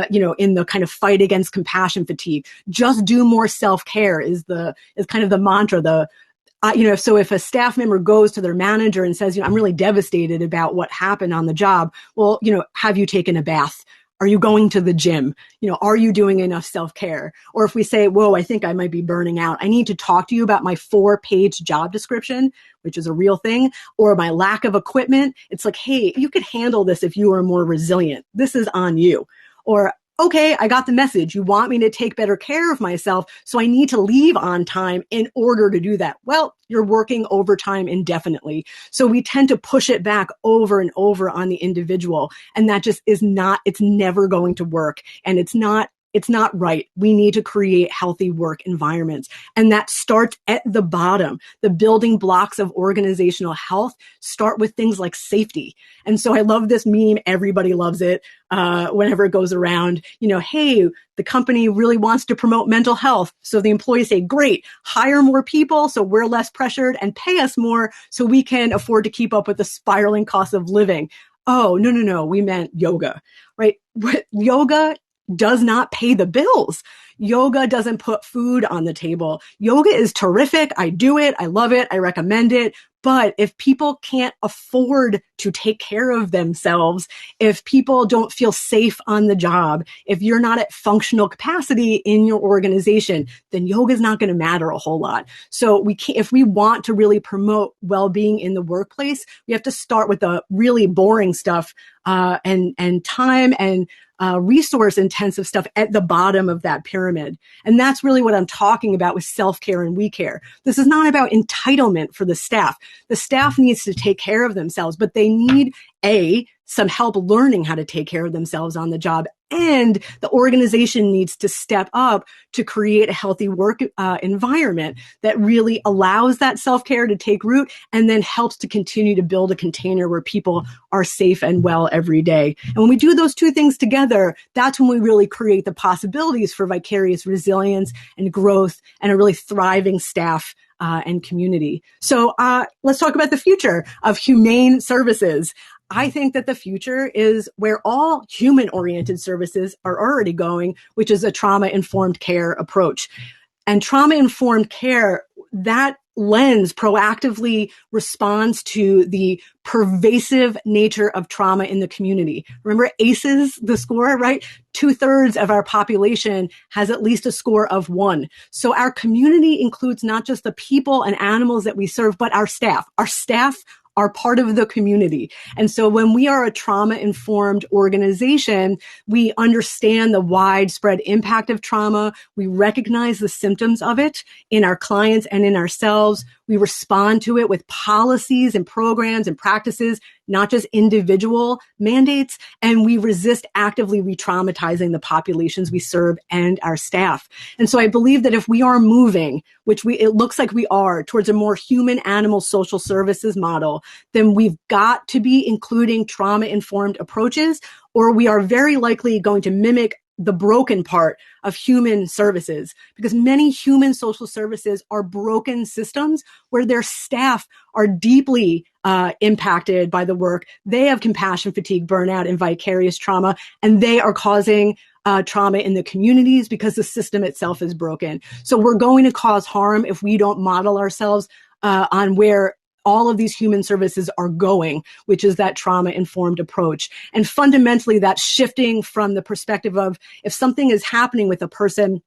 in the kind of fight against compassion fatigue. Just do more self-care is kind of the mantra, so if a staff member goes to their manager and says, I'm really devastated about what happened on the job. Well, have you taken a bath? Are you going to the gym? Are you doing enough self-care? Or if we say, whoa, I think I might be burning out. I need to talk to you about my 4-page job description, which is a real thing, or my lack of equipment. It's like, hey, you could handle this if you were more resilient. This is on you. Or, okay, I got the message. You want me to take better care of myself, so I need to leave on time in order to do that. Well, you're working overtime indefinitely. So we tend to push it back over and over on the individual. And that just it's never going to work. And it's not right. We need to create healthy work environments. And that starts at the bottom. The building blocks of organizational health start with things like safety. And so I love this meme. Everybody loves it whenever it goes around. Hey, the company really wants to promote mental health. So the employees say, great, hire more people so we're less pressured and pay us more so we can afford to keep up with the spiraling cost of living. Oh, no, we meant yoga, right? Yoga does not pay the bills. Yoga doesn't put food on the table. Yoga is terrific. I do it. I love it. I recommend it. But if people can't afford to take care of themselves, if people don't feel safe on the job, if you're not at functional capacity in your organization, then yoga is not going to matter a whole lot. So if we want to really promote well-being in the workplace, we have to start with the really boring stuff and time and resource intensive stuff at the bottom of that pyramid. And that's really what I'm talking about with self-care and we care. This is not about entitlement for the staff. The staff needs to take care of themselves, but they need some help learning how to take care of themselves on the job. And the organization needs to step up to create a healthy work environment that really allows that self-care to take root and then helps to continue to build a container where people are safe and well every day. And when we do those two things together, that's when we really create the possibilities for vicarious resilience and growth and a really thriving staff and community. So let's talk about the future of humane services. I think that the future is where all human-oriented services are already going, which is a trauma-informed care approach. And trauma-informed care, that lens proactively responds to the pervasive nature of trauma in the community. Remember ACEs, the score, right? 2/3 of our population has at least a score of 1. So our community includes not just the people and animals that we serve, but our staff. Our staff are part of the community. And so when we are a trauma-informed organization, we understand the widespread impact of trauma. We recognize the symptoms of it in our clients and in ourselves. We respond to it with policies and programs and practices, not just individual mandates, and we resist actively re-traumatizing the populations we serve and our staff. And so I believe that if we are moving, which it looks like we are, towards a more human-animal social services model, then we've got to be including trauma-informed approaches, or we are very likely going to mimic the broken part of human services, because many human social services are broken systems where their staff are deeply impacted by the work. They have compassion fatigue, burnout, and vicarious trauma, and they are causing trauma in the communities because the system itself is broken. So we're going to cause harm if we don't model ourselves on where all of these human services are going, which is that trauma-informed approach. And fundamentally, that's shifting from the perspective of if something is happening with a person,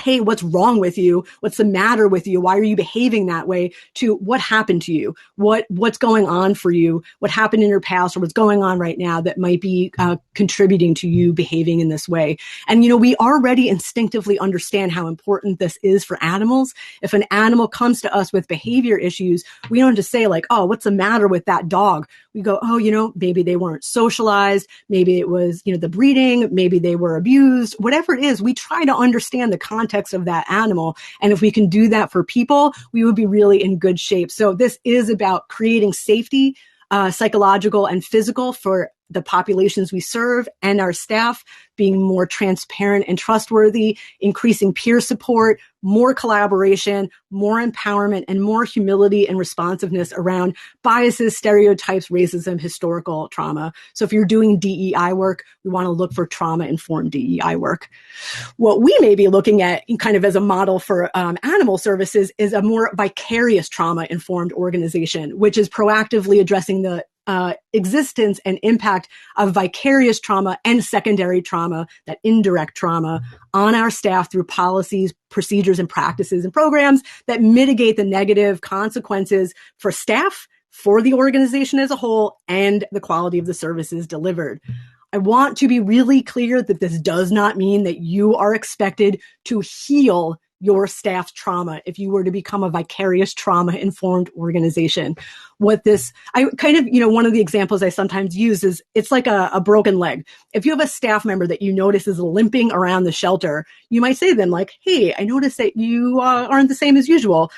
hey, what's wrong with you? What's the matter with you? Why are you behaving that way? To what happened to you? What's going on for you? What happened in your past or what's going on right now that might be contributing to you behaving in this way? And, we already instinctively understand how important this is for animals. If an animal comes to us with behavior issues, we don't just say like, oh, what's the matter with that dog? We go, oh, maybe they weren't socialized. Maybe it was, the breeding. Maybe they were abused. Whatever it is, we try to understand the context of that animal. And if we can do that for people, we would be really in good shape. So this is about creating safety, psychological and physical, for the populations we serve and our staff, being more transparent and trustworthy, increasing peer support, more collaboration, more empowerment, and more humility and responsiveness around biases, stereotypes, racism, historical trauma. So if you're doing DEI work, we want to look for trauma-informed DEI work. What we may be looking at kind of as a model for animal services is a more vicarious trauma-informed organization, which is proactively addressing the existence and impact of vicarious trauma and secondary trauma, that indirect trauma, on our staff through policies, procedures, and practices and programs that mitigate the negative consequences for staff, for the organization as a whole, and the quality of the services delivered. I want to be really clear that this does not mean that you are expected to heal your staff's trauma if you were to become a vicarious trauma-informed organization. One of the examples I sometimes use is it's like a broken leg. If you have a staff member that you notice is limping around the shelter, you might say to them like, hey, I noticed that you aren't the same as usual.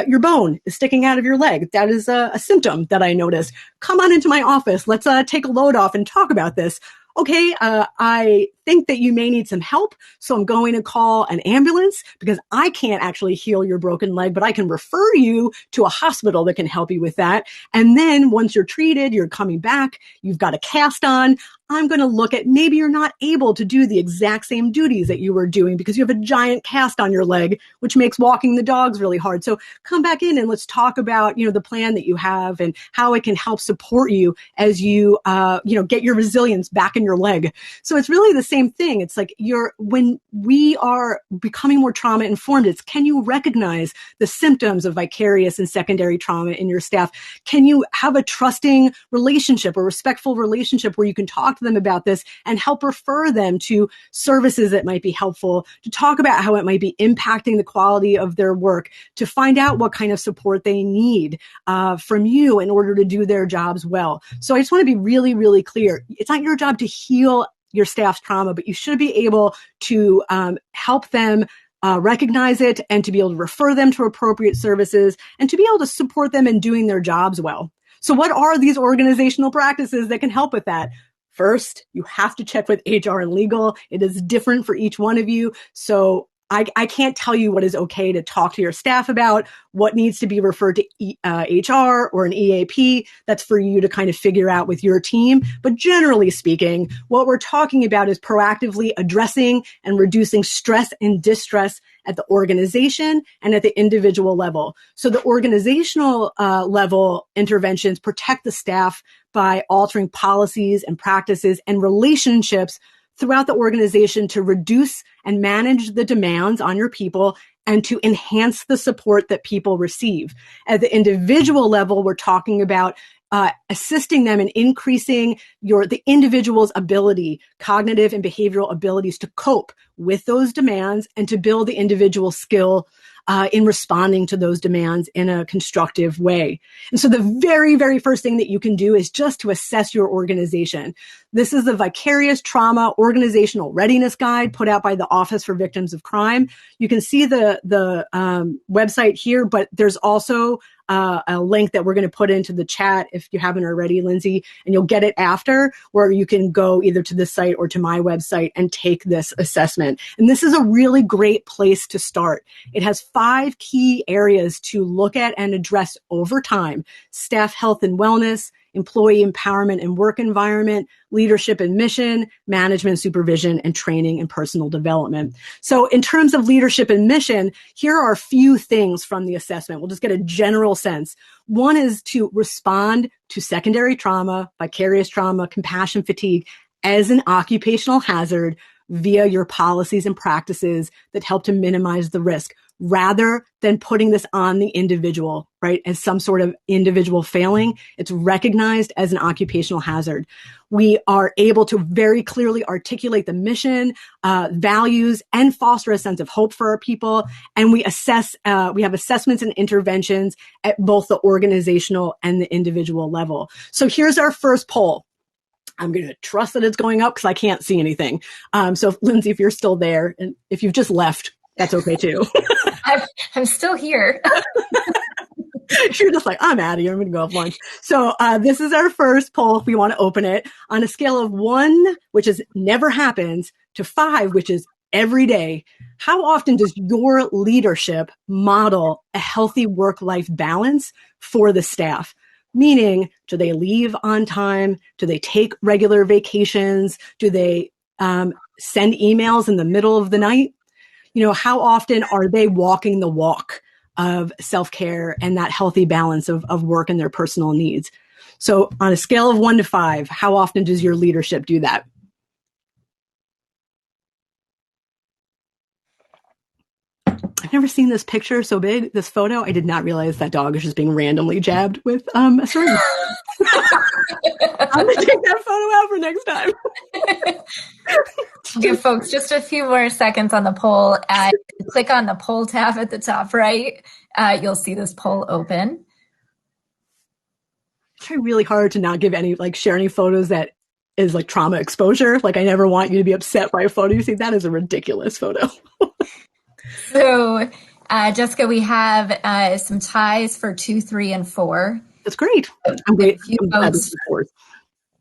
Your bone is sticking out of your leg. That is a symptom that I noticed. Come on into my office. Let's take a load off and talk about this. Okay, I think that you may need some help, so I'm going to call an ambulance because I can't actually heal your broken leg, but I can refer you to a hospital that can help you with that. And then once you're treated, you're coming back, you've got a cast on. I'm going to look at maybe you're not able to do the exact same duties that you were doing because you have a giant cast on your leg, which makes walking the dogs really hard. So come back in and let's talk about, the plan that you have and how it can help support you as you, get your resilience back in your leg. So it's really the same thing. It's like when we are becoming more trauma informed, it's can you recognize the symptoms of vicarious and secondary trauma in your staff? Can you have a trusting relationship, a respectful relationship where you can talk talk to them about this and help refer them to services that might be helpful, to talk about how it might be impacting the quality of their work, to find out what kind of support they need from you in order to do their jobs well. So I just want to be really, really clear. It's not your job to heal your staff's trauma, but you should be able to help them recognize it and to be able to refer them to appropriate services and to be able to support them in doing their jobs well. So what are these organizational practices that can help with that? First, you have to check with HR and legal. It is different for each one of you. So I can't tell you what is okay to talk to your staff about, what needs to be referred to HR or an EAP. That's for you to kind of figure out with your team. But generally speaking, what we're talking about is proactively addressing and reducing stress and distress at the organization and at the individual level. So the organizational level interventions protect the staff by altering policies and practices and relationships throughout the organization to reduce and manage the demands on your people and to enhance the support that people receive. At the individual level, we're talking about assisting them in increasing the individual's ability, cognitive and behavioral abilities to cope with those demands and to build the individual skill in responding to those demands in a constructive way. And so the very, very first thing that you can do is just to assess your organization. This is the Vicarious Trauma Organizational Readiness Guide put out by the Office for Victims of Crime. You can see the website here, but there's also a link that we're going to put into the chat if you haven't already, Lindsay, and you'll get it after, where you can go either to this site or to my website and take this assessment. And this is a really great place to start. It has 5 key areas to look at and address over time: staff health and wellness, employee empowerment and work environment, leadership and mission, management, supervision, and training and personal development. So in terms of leadership and mission, here are a few things from the assessment. We'll just get a general sense. One is to respond to secondary trauma, vicarious trauma, compassion fatigue as an occupational hazard via your policies and practices that help to minimize the risk, rather than putting this on the individual, right, as some sort of individual failing. It's recognized as an occupational hazard. We are able to very clearly articulate the mission, values, and foster a sense of hope for our people. And we have assessments and interventions at both the organizational and the individual level. So here's our first poll. I'm going to trust that it's going up because I can't see anything. So Lindsay, if you're still there, and if you've just left, that's okay too. I'm still here. You're just like, I'm out of here. I'm going to go have lunch. So this is our first poll. If we want to open it on a scale of 1, which is never happens, to 5, which is every day. How often does your leadership model a healthy work-life balance for the staff? Meaning, do they leave on time? Do they take regular vacations? Do they send emails in the middle of the night? You know, how often are they walking the walk of self-care and that healthy balance of work and their personal needs? So on a scale of 1 to 5, how often does your leadership do that? I've never seen this picture so big, this photo. I did not realize that dog is just being randomly jabbed with a syringe. I'm going to take that photo out for next time. Give folks just a few more seconds on the poll. Click on the poll tab at the top right. You'll see this poll open. I try really hard to not give share any photos that is like trauma exposure. Like, I never want you to be upset by a photo. You see, that is a ridiculous photo. So, Jessica, we have some ties for 2, 3, and 4. That's great. I'm great.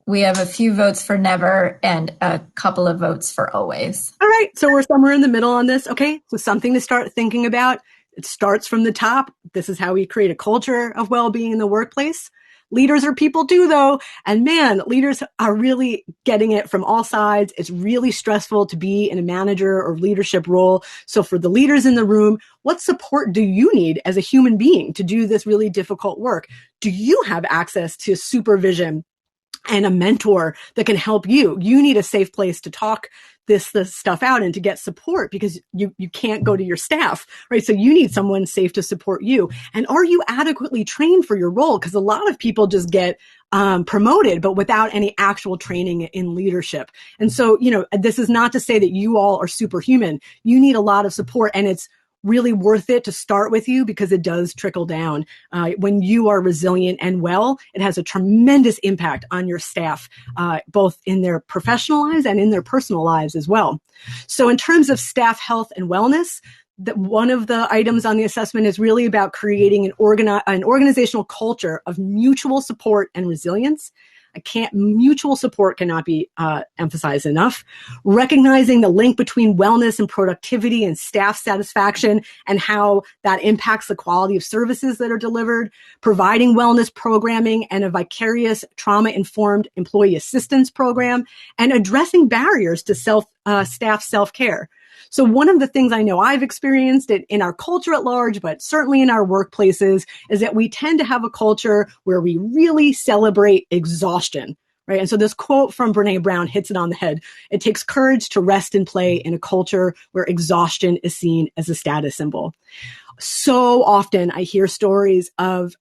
We have a few votes for never and a couple of votes for always. All right. So we're somewhere in the middle on this. Okay. So something to start thinking about. It starts from the top. This is how we create a culture of well-being in the workplace. Leaders are people too, though. And man, leaders are really getting it from all sides. It's really stressful to be in a manager or leadership role. So for the leaders in the room, what support do you need as a human being to do this really difficult work? Do you have access to supervision and a mentor that can help you? You need a safe place to talk this stuff out and to get support, because you can't go to your staff, right? So you need someone safe to support you. And are you adequately trained for your role? Because a lot of people just get promoted, but without any actual training in leadership. And so, this is not to say that you all are superhuman. You need a lot of support, and it's really worth it to start with you, because it does trickle down. When you are resilient and well, it has a tremendous impact on your staff, both in their professional lives and in their personal lives as well. So in terms of staff health and wellness, one of the items on the assessment is really about creating an organizational culture of mutual support and resilience. Mutual support cannot be emphasized enough. Recognizing the link between wellness and productivity and staff satisfaction and how that impacts the quality of services that are delivered. Providing wellness programming and a vicarious trauma-informed employee assistance program, and addressing barriers to staff self-care. So one of the things I know I've experienced in our culture at large, but certainly in our workplaces, is that we tend to have a culture where we really celebrate exhaustion, right? And so this quote from Brené Brown hits it on the head. It takes courage to rest and play in a culture where exhaustion is seen as a status symbol. So often I hear stories of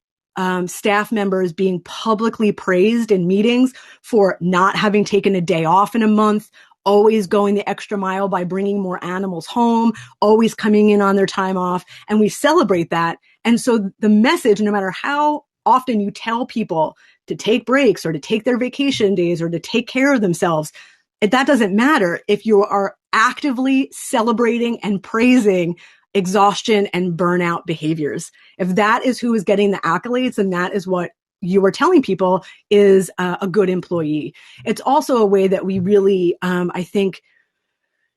staff members being publicly praised in meetings for not having taken a day off in a month, always going the extra mile by bringing more animals home, always coming in on their time off. And we celebrate that. And so the message, no matter how often you tell people to take breaks or to take their vacation days or to take care of themselves, that doesn't matter if you are actively celebrating and praising exhaustion and burnout behaviors. If that is who is getting the accolades, then that is what you are telling people is a good employee. It's also a way that we really, I think,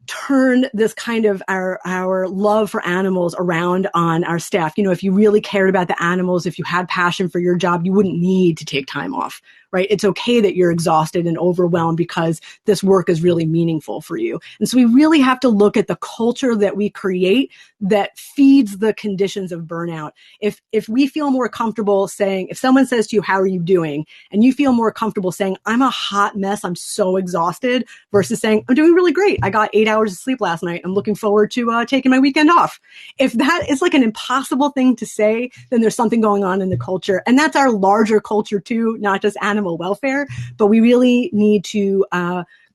turn this kind of our love for animals around on our staff. If you really cared about the animals, if you had passion for your job, you wouldn't need to take time off, right? It's okay that you're exhausted and overwhelmed because this work is really meaningful for you. And so we really have to look at the culture that we create that feeds the conditions of burnout. If we feel more comfortable saying, if someone says to you, how are you doing? And you feel more comfortable saying, I'm a hot mess, I'm so exhausted, versus saying, I'm doing really great. I got 8 hours of sleep last night. I'm looking forward to taking my weekend off. If that is like an impossible thing to say, then there's something going on in the culture. And that's our larger culture too, not just animal welfare, but we really need to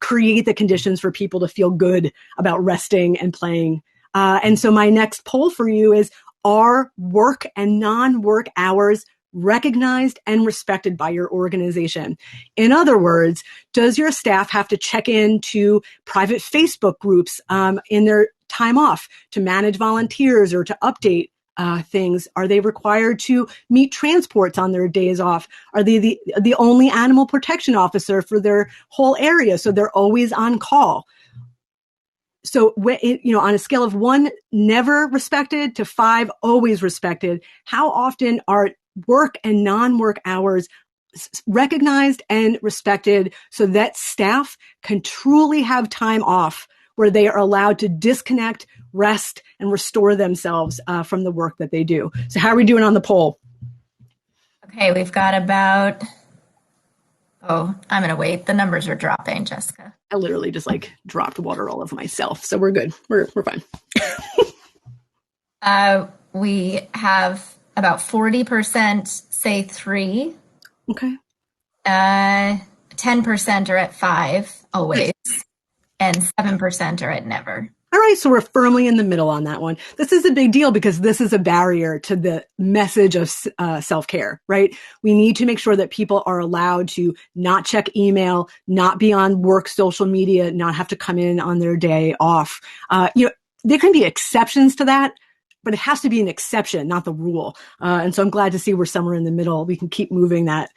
create the conditions for people to feel good about resting and playing. And so my next poll for you is, are work and non-work hours recognized and respected by your organization? In other words, does your staff have to check into private Facebook groups in their time off to manage volunteers or to update things? Are they required to meet transports on their days off? Are they the only animal protection officer for their whole area, so they're always on call? So, on a scale of 1, never respected, to 5, always respected, how often are work and non-work hours recognized and respected so that staff can truly have time off where they are allowed to disconnect, rest, and restore themselves from the work that they do? So how are we doing on the poll? Okay, we've got about, I'm going to wait. The numbers are dropping, Jessica. I literally just dropped water all over myself. So we're good. We're fine. We have about 40% say 3. Okay. 10% are at 5, always. And 7% are at never. All right, so we're firmly in the middle on that one. This is a big deal because this is a barrier to the message of self-care, right? We need to make sure that people are allowed to not check email, not be on work social media, not have to come in on their day off. There can be exceptions to that, but it has to be an exception, not the rule. And so I'm glad to see we're somewhere in the middle. We can keep moving that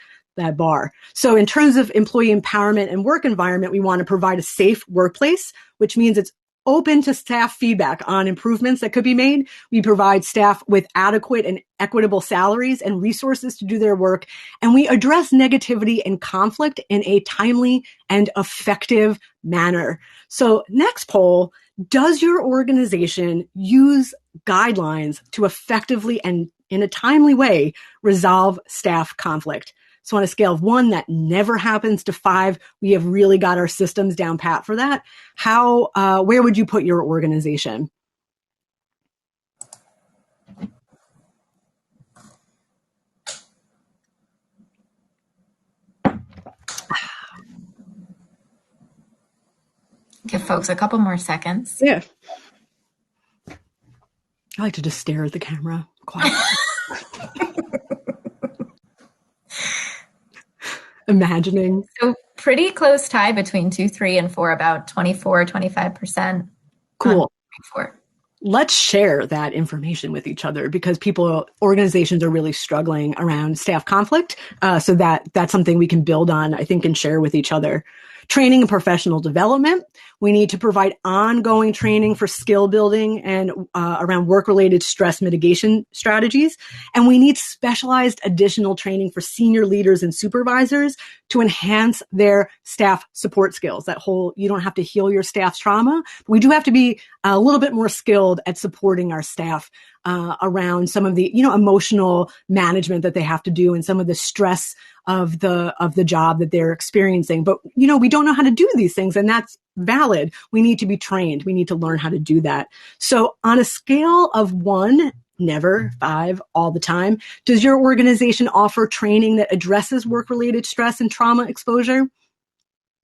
bar. So in terms of employee empowerment and work environment, we want to provide a safe workplace, which means it's open to staff feedback on improvements that could be made. We provide staff with adequate and equitable salaries and resources to do their work. And we address negativity and conflict in a timely and effective manner. So next poll, does your organization use guidelines to effectively and in a timely way, resolve staff conflict. So on a scale of 1, that never happens, to 5, we have really got our systems down pat for that. Where would you put your organization? Give folks a couple more seconds. Yeah. I like to just stare at the camera quietly. Imagining. So pretty close tie between 2, 3, and 4, about 24, 25%. Cool. 24. Let's share that information with each other, because organizations are really struggling around staff conflict. So that's something we can build on, I think, and share with each other. Training and professional development. We need to provide ongoing training for skill building and around work-related stress mitigation strategies. And we need specialized additional training for senior leaders and supervisors to enhance their staff support skills. That whole, you don't have to heal your staff's trauma, but we do have to be a little bit more skilled at supporting our staff around some of the, emotional management that they have to do and some of the stress of the job that they're experiencing. But, we don't know how to do these things, and that's valid. We need to be trained. We need to learn how to do that. So on a scale of 1, never, 5, all the time, does your organization offer training that addresses work-related stress and trauma exposure?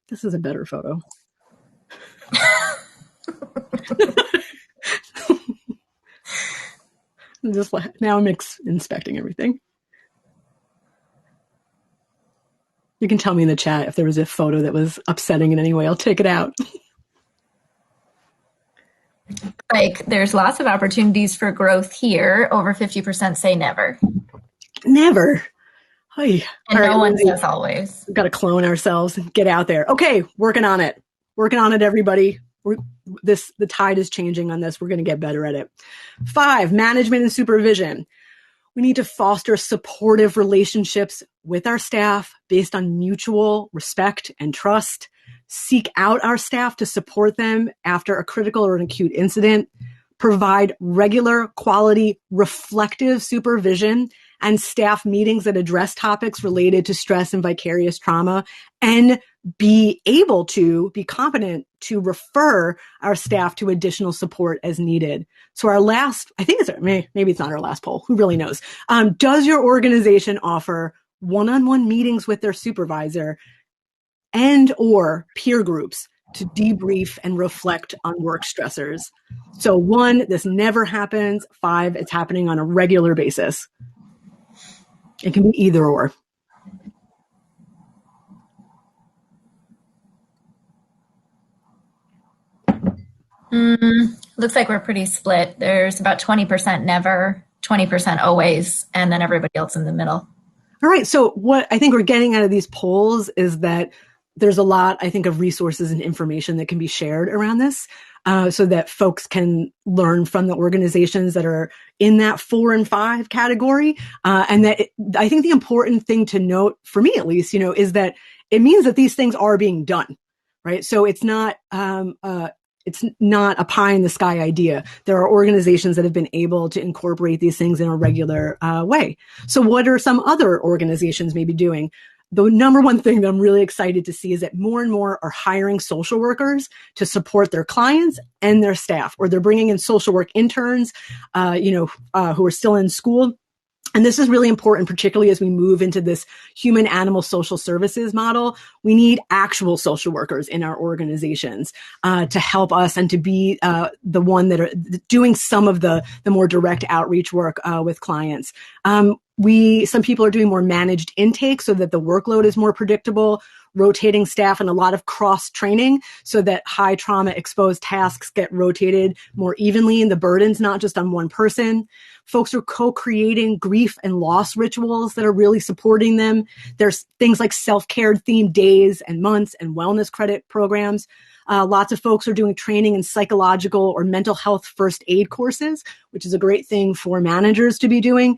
This is a better photo. Now I'm inspecting everything. You can tell me in the chat if there was a photo that was upsetting in any way. I'll take it out. Like, there's lots of opportunities for growth here. Over 50% say never. Never. Hey. And no one says always. We've got to clone ourselves and get out there. Okay, working on it. Working on it, everybody. The tide is changing on this. We're going to get better at it. 5, management and supervision. We need to foster supportive relationships with our staff based on mutual respect and trust. Seek out our staff to support them after a critical or an acute incident. Provide regular, quality, reflective supervision and staff meetings that address topics related to stress and vicarious trauma, and be able to be competent to refer our staff to additional support as needed. So our last, I think maybe it's not our last poll, who really knows? Does your organization offer one-on-one meetings with their supervisor and or peer groups to debrief and reflect on work stressors? So 1, this never happens. 5, it's happening on a regular basis. It can be either or. Looks like we're pretty split. There's about 20% never, 20% always, and then everybody else in the middle. All right. So what I think we're getting out of these polls is that there's a lot, I think, of resources and information that can be shared around this, so that folks can learn from the organizations that are in that 4 and 5 category. And that I think the important thing to note, for me at least, is that it means that these things are being done, right? So it's not a pie in the sky idea. There are organizations that have been able to incorporate these things in a regular way. So what are some other organizations maybe doing? The number one thing that I'm really excited to see is that more and more are hiring social workers to support their clients and their staff, or they're bringing in social work interns, who are still in school. And this is really important, particularly as we move into this human-animal social services model. We need actual social workers in our organizations to help us and to be the one that are doing some of the more direct outreach work with clients. Some people are doing more managed intake so that the workload is more predictable, rotating staff, and a lot of cross training so that high trauma exposed tasks get rotated more evenly and the burden's not just on one person. Folks are co-creating grief and loss rituals that are really supporting them. There's things like self-care themed days and months and wellness credit programs. Lots of folks are doing training in psychological or mental health first aid courses, which is a great thing for managers to be doing.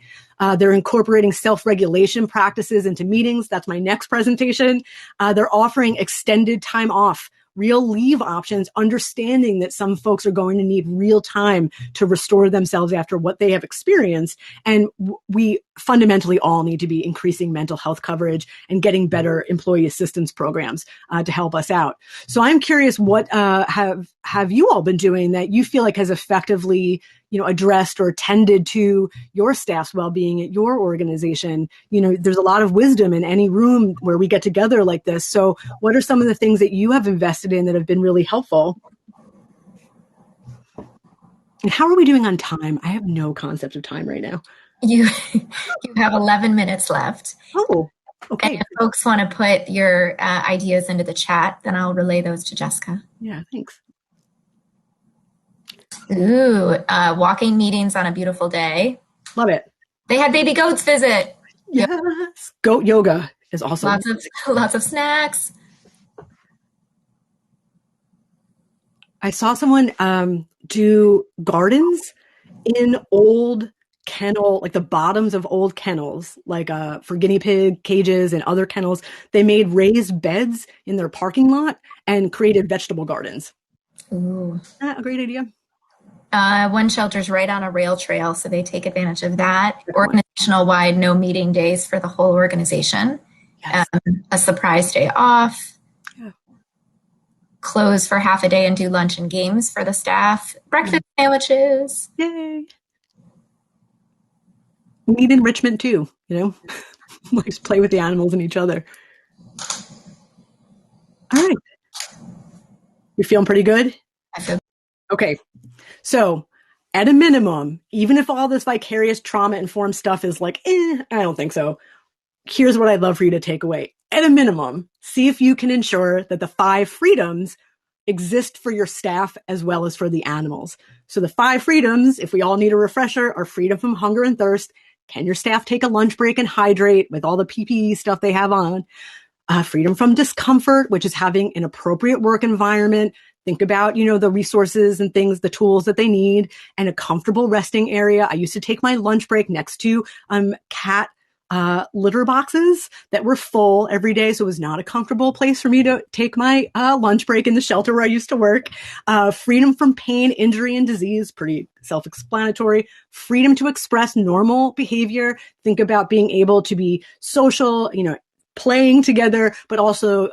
They're incorporating self-regulation practices into meetings. That's my next presentation. They're offering extended time off real leave options, understanding that some folks are going to need real time to restore themselves after what they have experienced. And we fundamentally all need to be increasing mental health coverage and getting better employee assistance programs to help us out. So I'm curious, what have you all been doing that you feel like has effectively, addressed or tended to your staff's well-being at your organization? There's a lot of wisdom in any room where we get together like this. So what are some of the things that you have invested in that have been really helpful? And how are we doing on time? I have no concept of time right now. You have 11 minutes left. Oh, okay. And if folks want to put your ideas into the chat, then I'll relay those to Jessica. Yeah, thanks. Ooh, walking meetings on a beautiful day. Love it. They had baby goats visit. Yes. Goat yoga is awesome. Lots of snacks. I saw someone do gardens in old kennel, like the bottoms of old kennels, like for guinea pig cages and other kennels. They made raised beds in their parking lot and created vegetable gardens. Ooh. Isn't that a great idea? One shelter's right on a rail trail, so they take advantage of that. Organizational-wide, no meeting days for the whole organization. Yes. A surprise day off. Yeah. Close for half a day and do lunch and games for the staff. Breakfast sandwiches. Yay. Need enrichment too, Let's play with the animals and each other. All right. You feeling pretty good? I feel okay. So at a minimum, even if all this vicarious trauma-informed stuff is like, I don't think so. Here's what I'd love for you to take away. At a minimum, see if you can ensure that the 5 freedoms exist for your staff as well as for the animals. So the 5 freedoms, if we all need a refresher, are freedom from hunger and thirst. Can your staff take a lunch break and hydrate with all the PPE stuff they have on? Freedom from discomfort, which is having an appropriate work environment. Think about, the resources and things, the tools that they need, and a comfortable resting area. I used to take my lunch break next to cat litter boxes that were full every day. So it was not a comfortable place for me to take my lunch break in the shelter where I used to work. Freedom from pain, injury, and disease, pretty self-explanatory. Freedom to express normal behavior. Think about being able to be social, playing together, but also,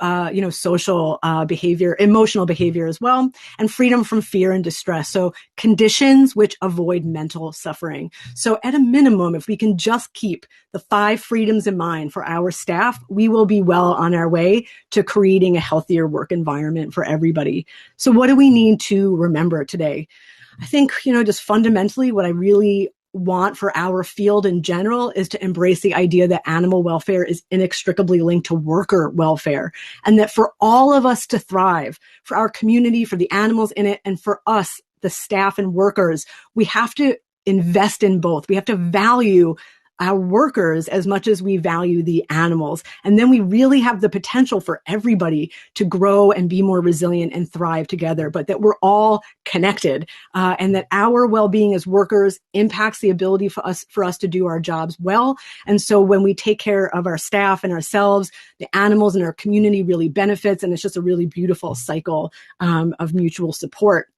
social behavior, emotional behavior as well, and freedom from fear and distress. So conditions which avoid mental suffering. So at a minimum, if we can just keep the 5 freedoms in mind for our staff, we will be well on our way to creating a healthier work environment for everybody. So what do we need to remember today? I think, just fundamentally what I really want for our field in general is to embrace the idea that animal welfare is inextricably linked to worker welfare, and that for all of us to thrive, for our community, for the animals in it, and for us, the staff and workers, we have to invest in both. We have to value our workers as much as we value the animals. And then we really have the potential for everybody to grow and be more resilient and thrive together, but that we're all connected, and that our well-being as workers impacts the ability for us to do our jobs well. And so when we take care of our staff and ourselves, the animals and our community really benefits. And it's just a really beautiful cycle of mutual support.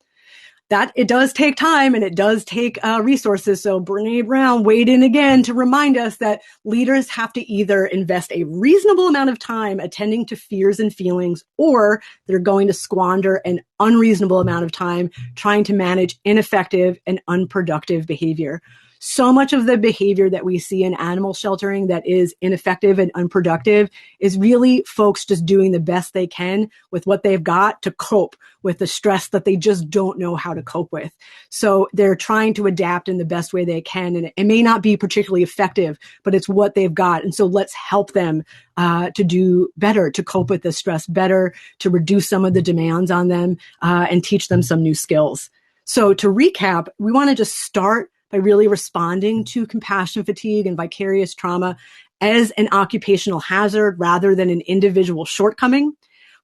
That it does take time and it does take resources. So Brene Brown weighed in again to remind us that leaders have to either invest a reasonable amount of time attending to fears and feelings, or they're going to squander an unreasonable amount of time trying to manage ineffective and unproductive behavior. So much of the behavior that we see in animal sheltering that is ineffective and unproductive is really folks just doing the best they can with what they've got to cope with the stress that they just don't know how to cope with. So they're trying to adapt in the best way they can, and it may not be particularly effective, but it's what they've got. And so let's help them to do better, to cope with the stress better, to reduce some of the demands on them, and teach them some new skills. So to recap, we want to just start by really responding to compassion fatigue and vicarious trauma as an occupational hazard rather than an individual shortcoming.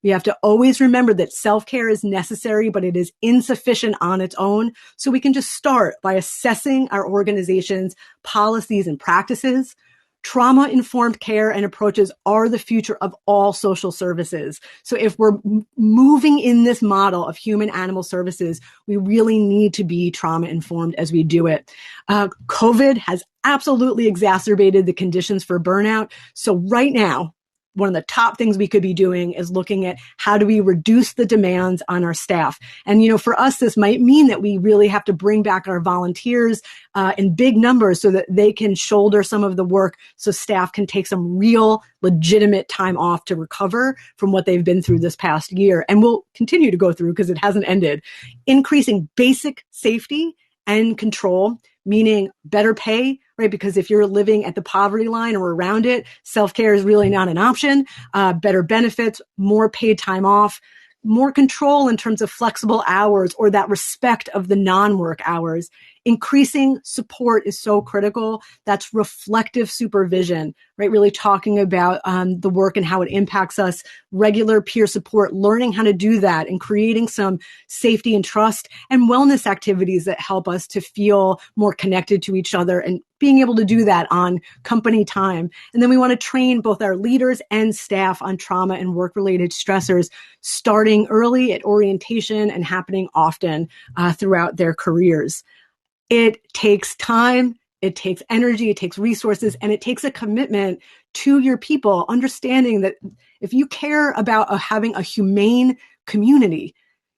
We have to always remember that self-care is necessary, but it is insufficient on its own. So we can just start by assessing our organization's policies and practices, Trauma-informed care and approaches are the future of all social services. So if we're moving in this model of human-animal services, we really need to be trauma-informed as we do it. COVID has absolutely exacerbated the conditions for burnout. So right now, one of the top things we could be doing is looking at how do we reduce the demands on our staff. And, for us, this might mean that we really have to bring back our volunteers in big numbers so that they can shoulder some of the work so staff can take some real legitimate time off to recover from what they've been through this past year. And we'll continue to go through because it hasn't ended. Increasing basic safety and control, meaning better pay, right? Because if you're living at the poverty line or around it, self-care is really not an option. Better benefits, more paid time off, more control in terms of flexible hours or that respect of the non-work hours. Increasing support is so critical. That's reflective supervision, right? Really talking about the work and how it impacts us, regular peer support, learning how to do that and creating some safety and trust and wellness activities that help us to feel more connected to each other and being able to do that on company time. And then we want to train both our leaders and staff on trauma and work-related stressors, starting early at orientation and happening often throughout their careers. It takes time, it takes energy, it takes resources, and it takes a commitment to your people, understanding that if you care about having a humane community,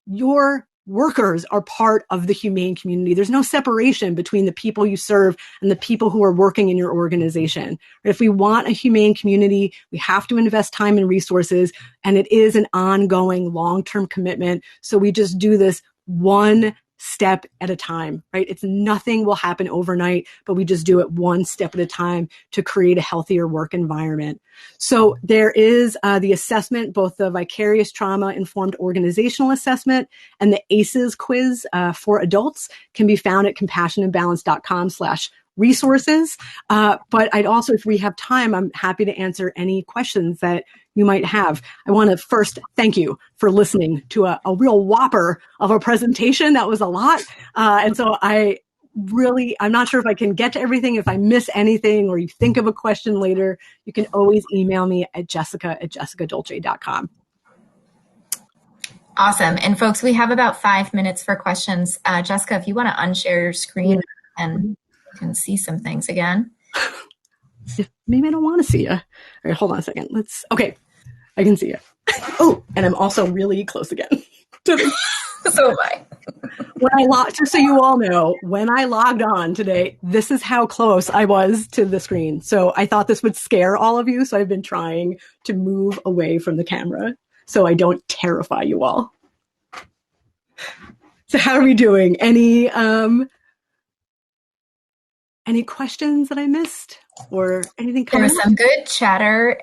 your workers are part of the humane community. There's no separation between the people you serve and the people who are working in your organization. If we want a humane community, we have to invest time and resources, and it is an ongoing long-term commitment. So we just do this one step at a time, right? Nothing will happen overnight, but we just do it one step at a time to create a healthier work environment. So there is the assessment, both the Vicarious Trauma Informed Organizational Assessment and the ACEs quiz for adults can be found at compassionandbalance.com/resources. But I'd also, if we have time, I'm happy to answer any questions that you might have. I want to first thank you for listening to a real whopper of a presentation. That was a lot. And so I'm not sure if I can get to everything. If I miss anything or you think of a question later, you can always email me at jessica@jessicadolce.com. Awesome. And folks, we have about 5 minutes for questions. Jessica, if you want to unshare your screen and you can see some things again. Maybe I don't want to see you. All right, hold on a second. Okay, I can see you. Oh, and I'm also really close again. So am I. Just so you all know, when I logged on today, this is how close I was to the screen. So I thought this would scare all of you. So I've been trying to move away from the camera so I don't terrify you all. So how are we doing? Any questions that I missed or anything coming? There was some good chatter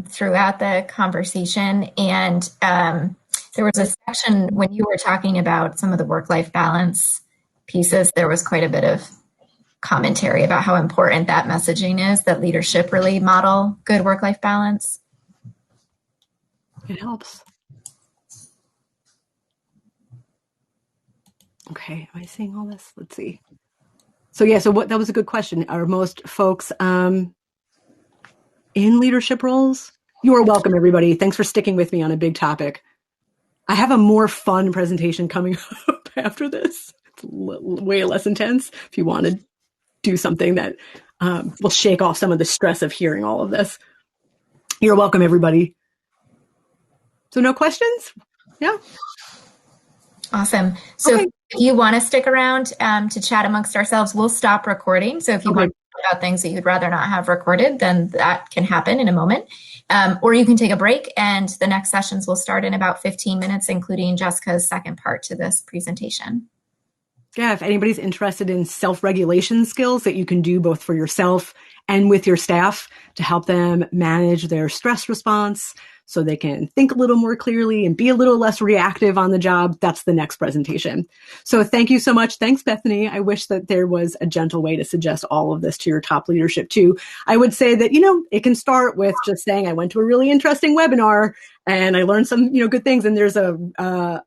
throughout the conversation, and there was a section when you were talking about some of the work-life balance pieces. There was quite a bit of commentary about how important that messaging is, that leadership really model good work-life balance. It helps. Okay, am I seeing all this? Let's see. So that was a good question. Are most folks in leadership roles? You are welcome, everybody. Thanks for sticking with me on a big topic. I have a more fun presentation coming up after this. It's way less intense if you want to do something that will shake off some of the stress of hearing all of this. You're welcome, everybody. So no questions? Yeah. Awesome. So okay. If you want to stick around to chat amongst ourselves, we'll stop recording. So if you want to talk about things that you'd rather not have recorded, then that can happen in a moment. Or you can take a break, and the next sessions will start in about 15 minutes, including Jessica's second part to this presentation. Yeah, if anybody's interested in self-regulation skills that you can do both for yourself and with your staff to help them manage their stress response so they can think a little more clearly and be a little less reactive on the job, that's the next presentation. So thank you so much. Thanks, Bethany. I wish that there was a gentle way to suggest all of this to your top leadership too. I would say that, it can start with just saying, I went to a really interesting webinar and I learned some, good things. And there's a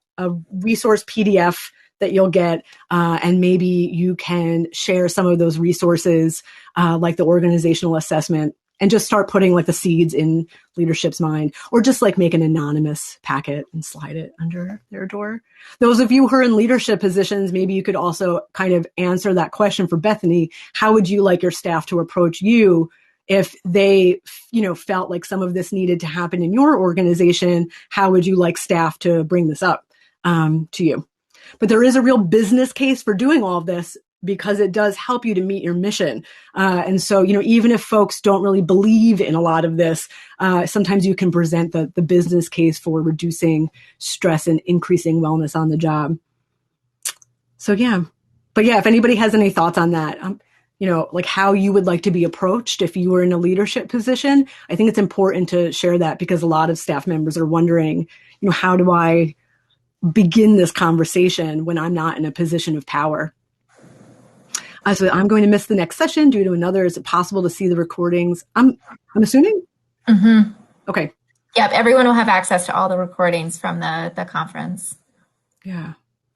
resource PDF that you'll get, and maybe you can share some of those resources, like the organizational assessment, and just start putting like the seeds in leadership's mind, or just like make an anonymous packet and slide it under their door. Those of you who are in leadership positions, maybe you could also kind of answer that question for Bethany. How would you like your staff to approach you if they, felt like some of this needed to happen in your organization? How would you like staff to bring this up to you? But there is a real business case for doing all of this, because it does help you to meet your mission. And so, even if folks don't really believe in a lot of this, sometimes you can present the business case for reducing stress and increasing wellness on the job. So, yeah. But yeah, if anybody has any thoughts on that, like how you would like to be approached if you were in a leadership position, I think it's important to share that, because a lot of staff members are wondering, how do I begin this conversation when I'm not in a position of power? So I'm going to miss the next session due to another. Is it possible to see the recordings? I'm assuming? Mm-hmm. Okay. Yep. Everyone will have access to all the recordings from the conference. Yeah.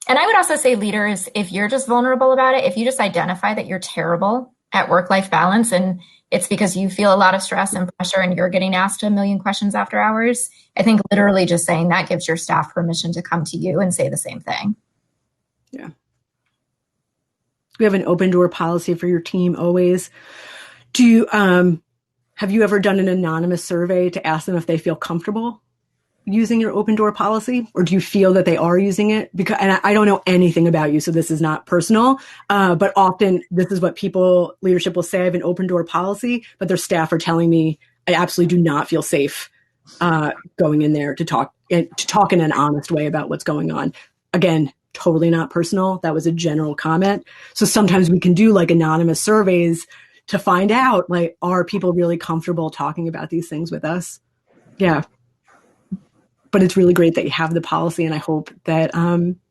And I would also say, leaders, if you're just vulnerable about it, if you just identify that you're terrible at work-life balance and it's because you feel a lot of stress and pressure and you're getting asked a million questions after hours, I think literally just saying that gives your staff permission to come to you and say the same thing. Yeah. We have an open door policy for your team always. Do you, have you ever done an anonymous survey to ask them if they feel comfortable using your open door policy, or do you feel that they are using it? Because, and I don't know anything about you, so this is not personal, but often this is what leadership will say: I have an open door policy, but their staff are telling me I absolutely do not feel safe going in there to talk in an honest way about what's going on. Again, totally not personal. That was a general comment. So sometimes we can do like anonymous surveys to find out, like, are people really comfortable talking about these things with us? Yeah. But it's really great that you have the policy, and I hope that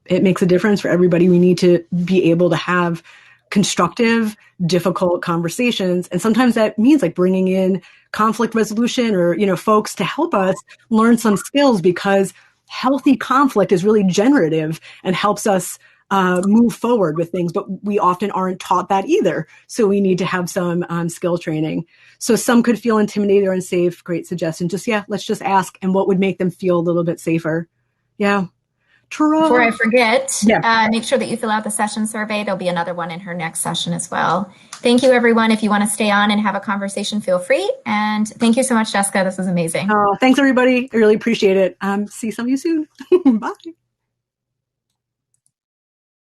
it makes a difference for everybody. We need to be able to have constructive, difficult conversations. And sometimes that means like bringing in conflict resolution or, folks to help us learn some skills, because healthy conflict is really generative and helps us move forward with things, but we often aren't taught that either. So we need to have some skill training. So some could feel intimidated or unsafe. Great suggestion. Let's just ask, and what would make them feel a little bit safer. Yeah. Before I forget, make sure that you fill out the session survey. There'll be another one in her next session as well. Thank you, everyone. If you want to stay on and have a conversation, feel free. And thank you so much, Jessica. This was amazing. Oh, thanks, everybody. I really appreciate it. See some of you soon. Bye.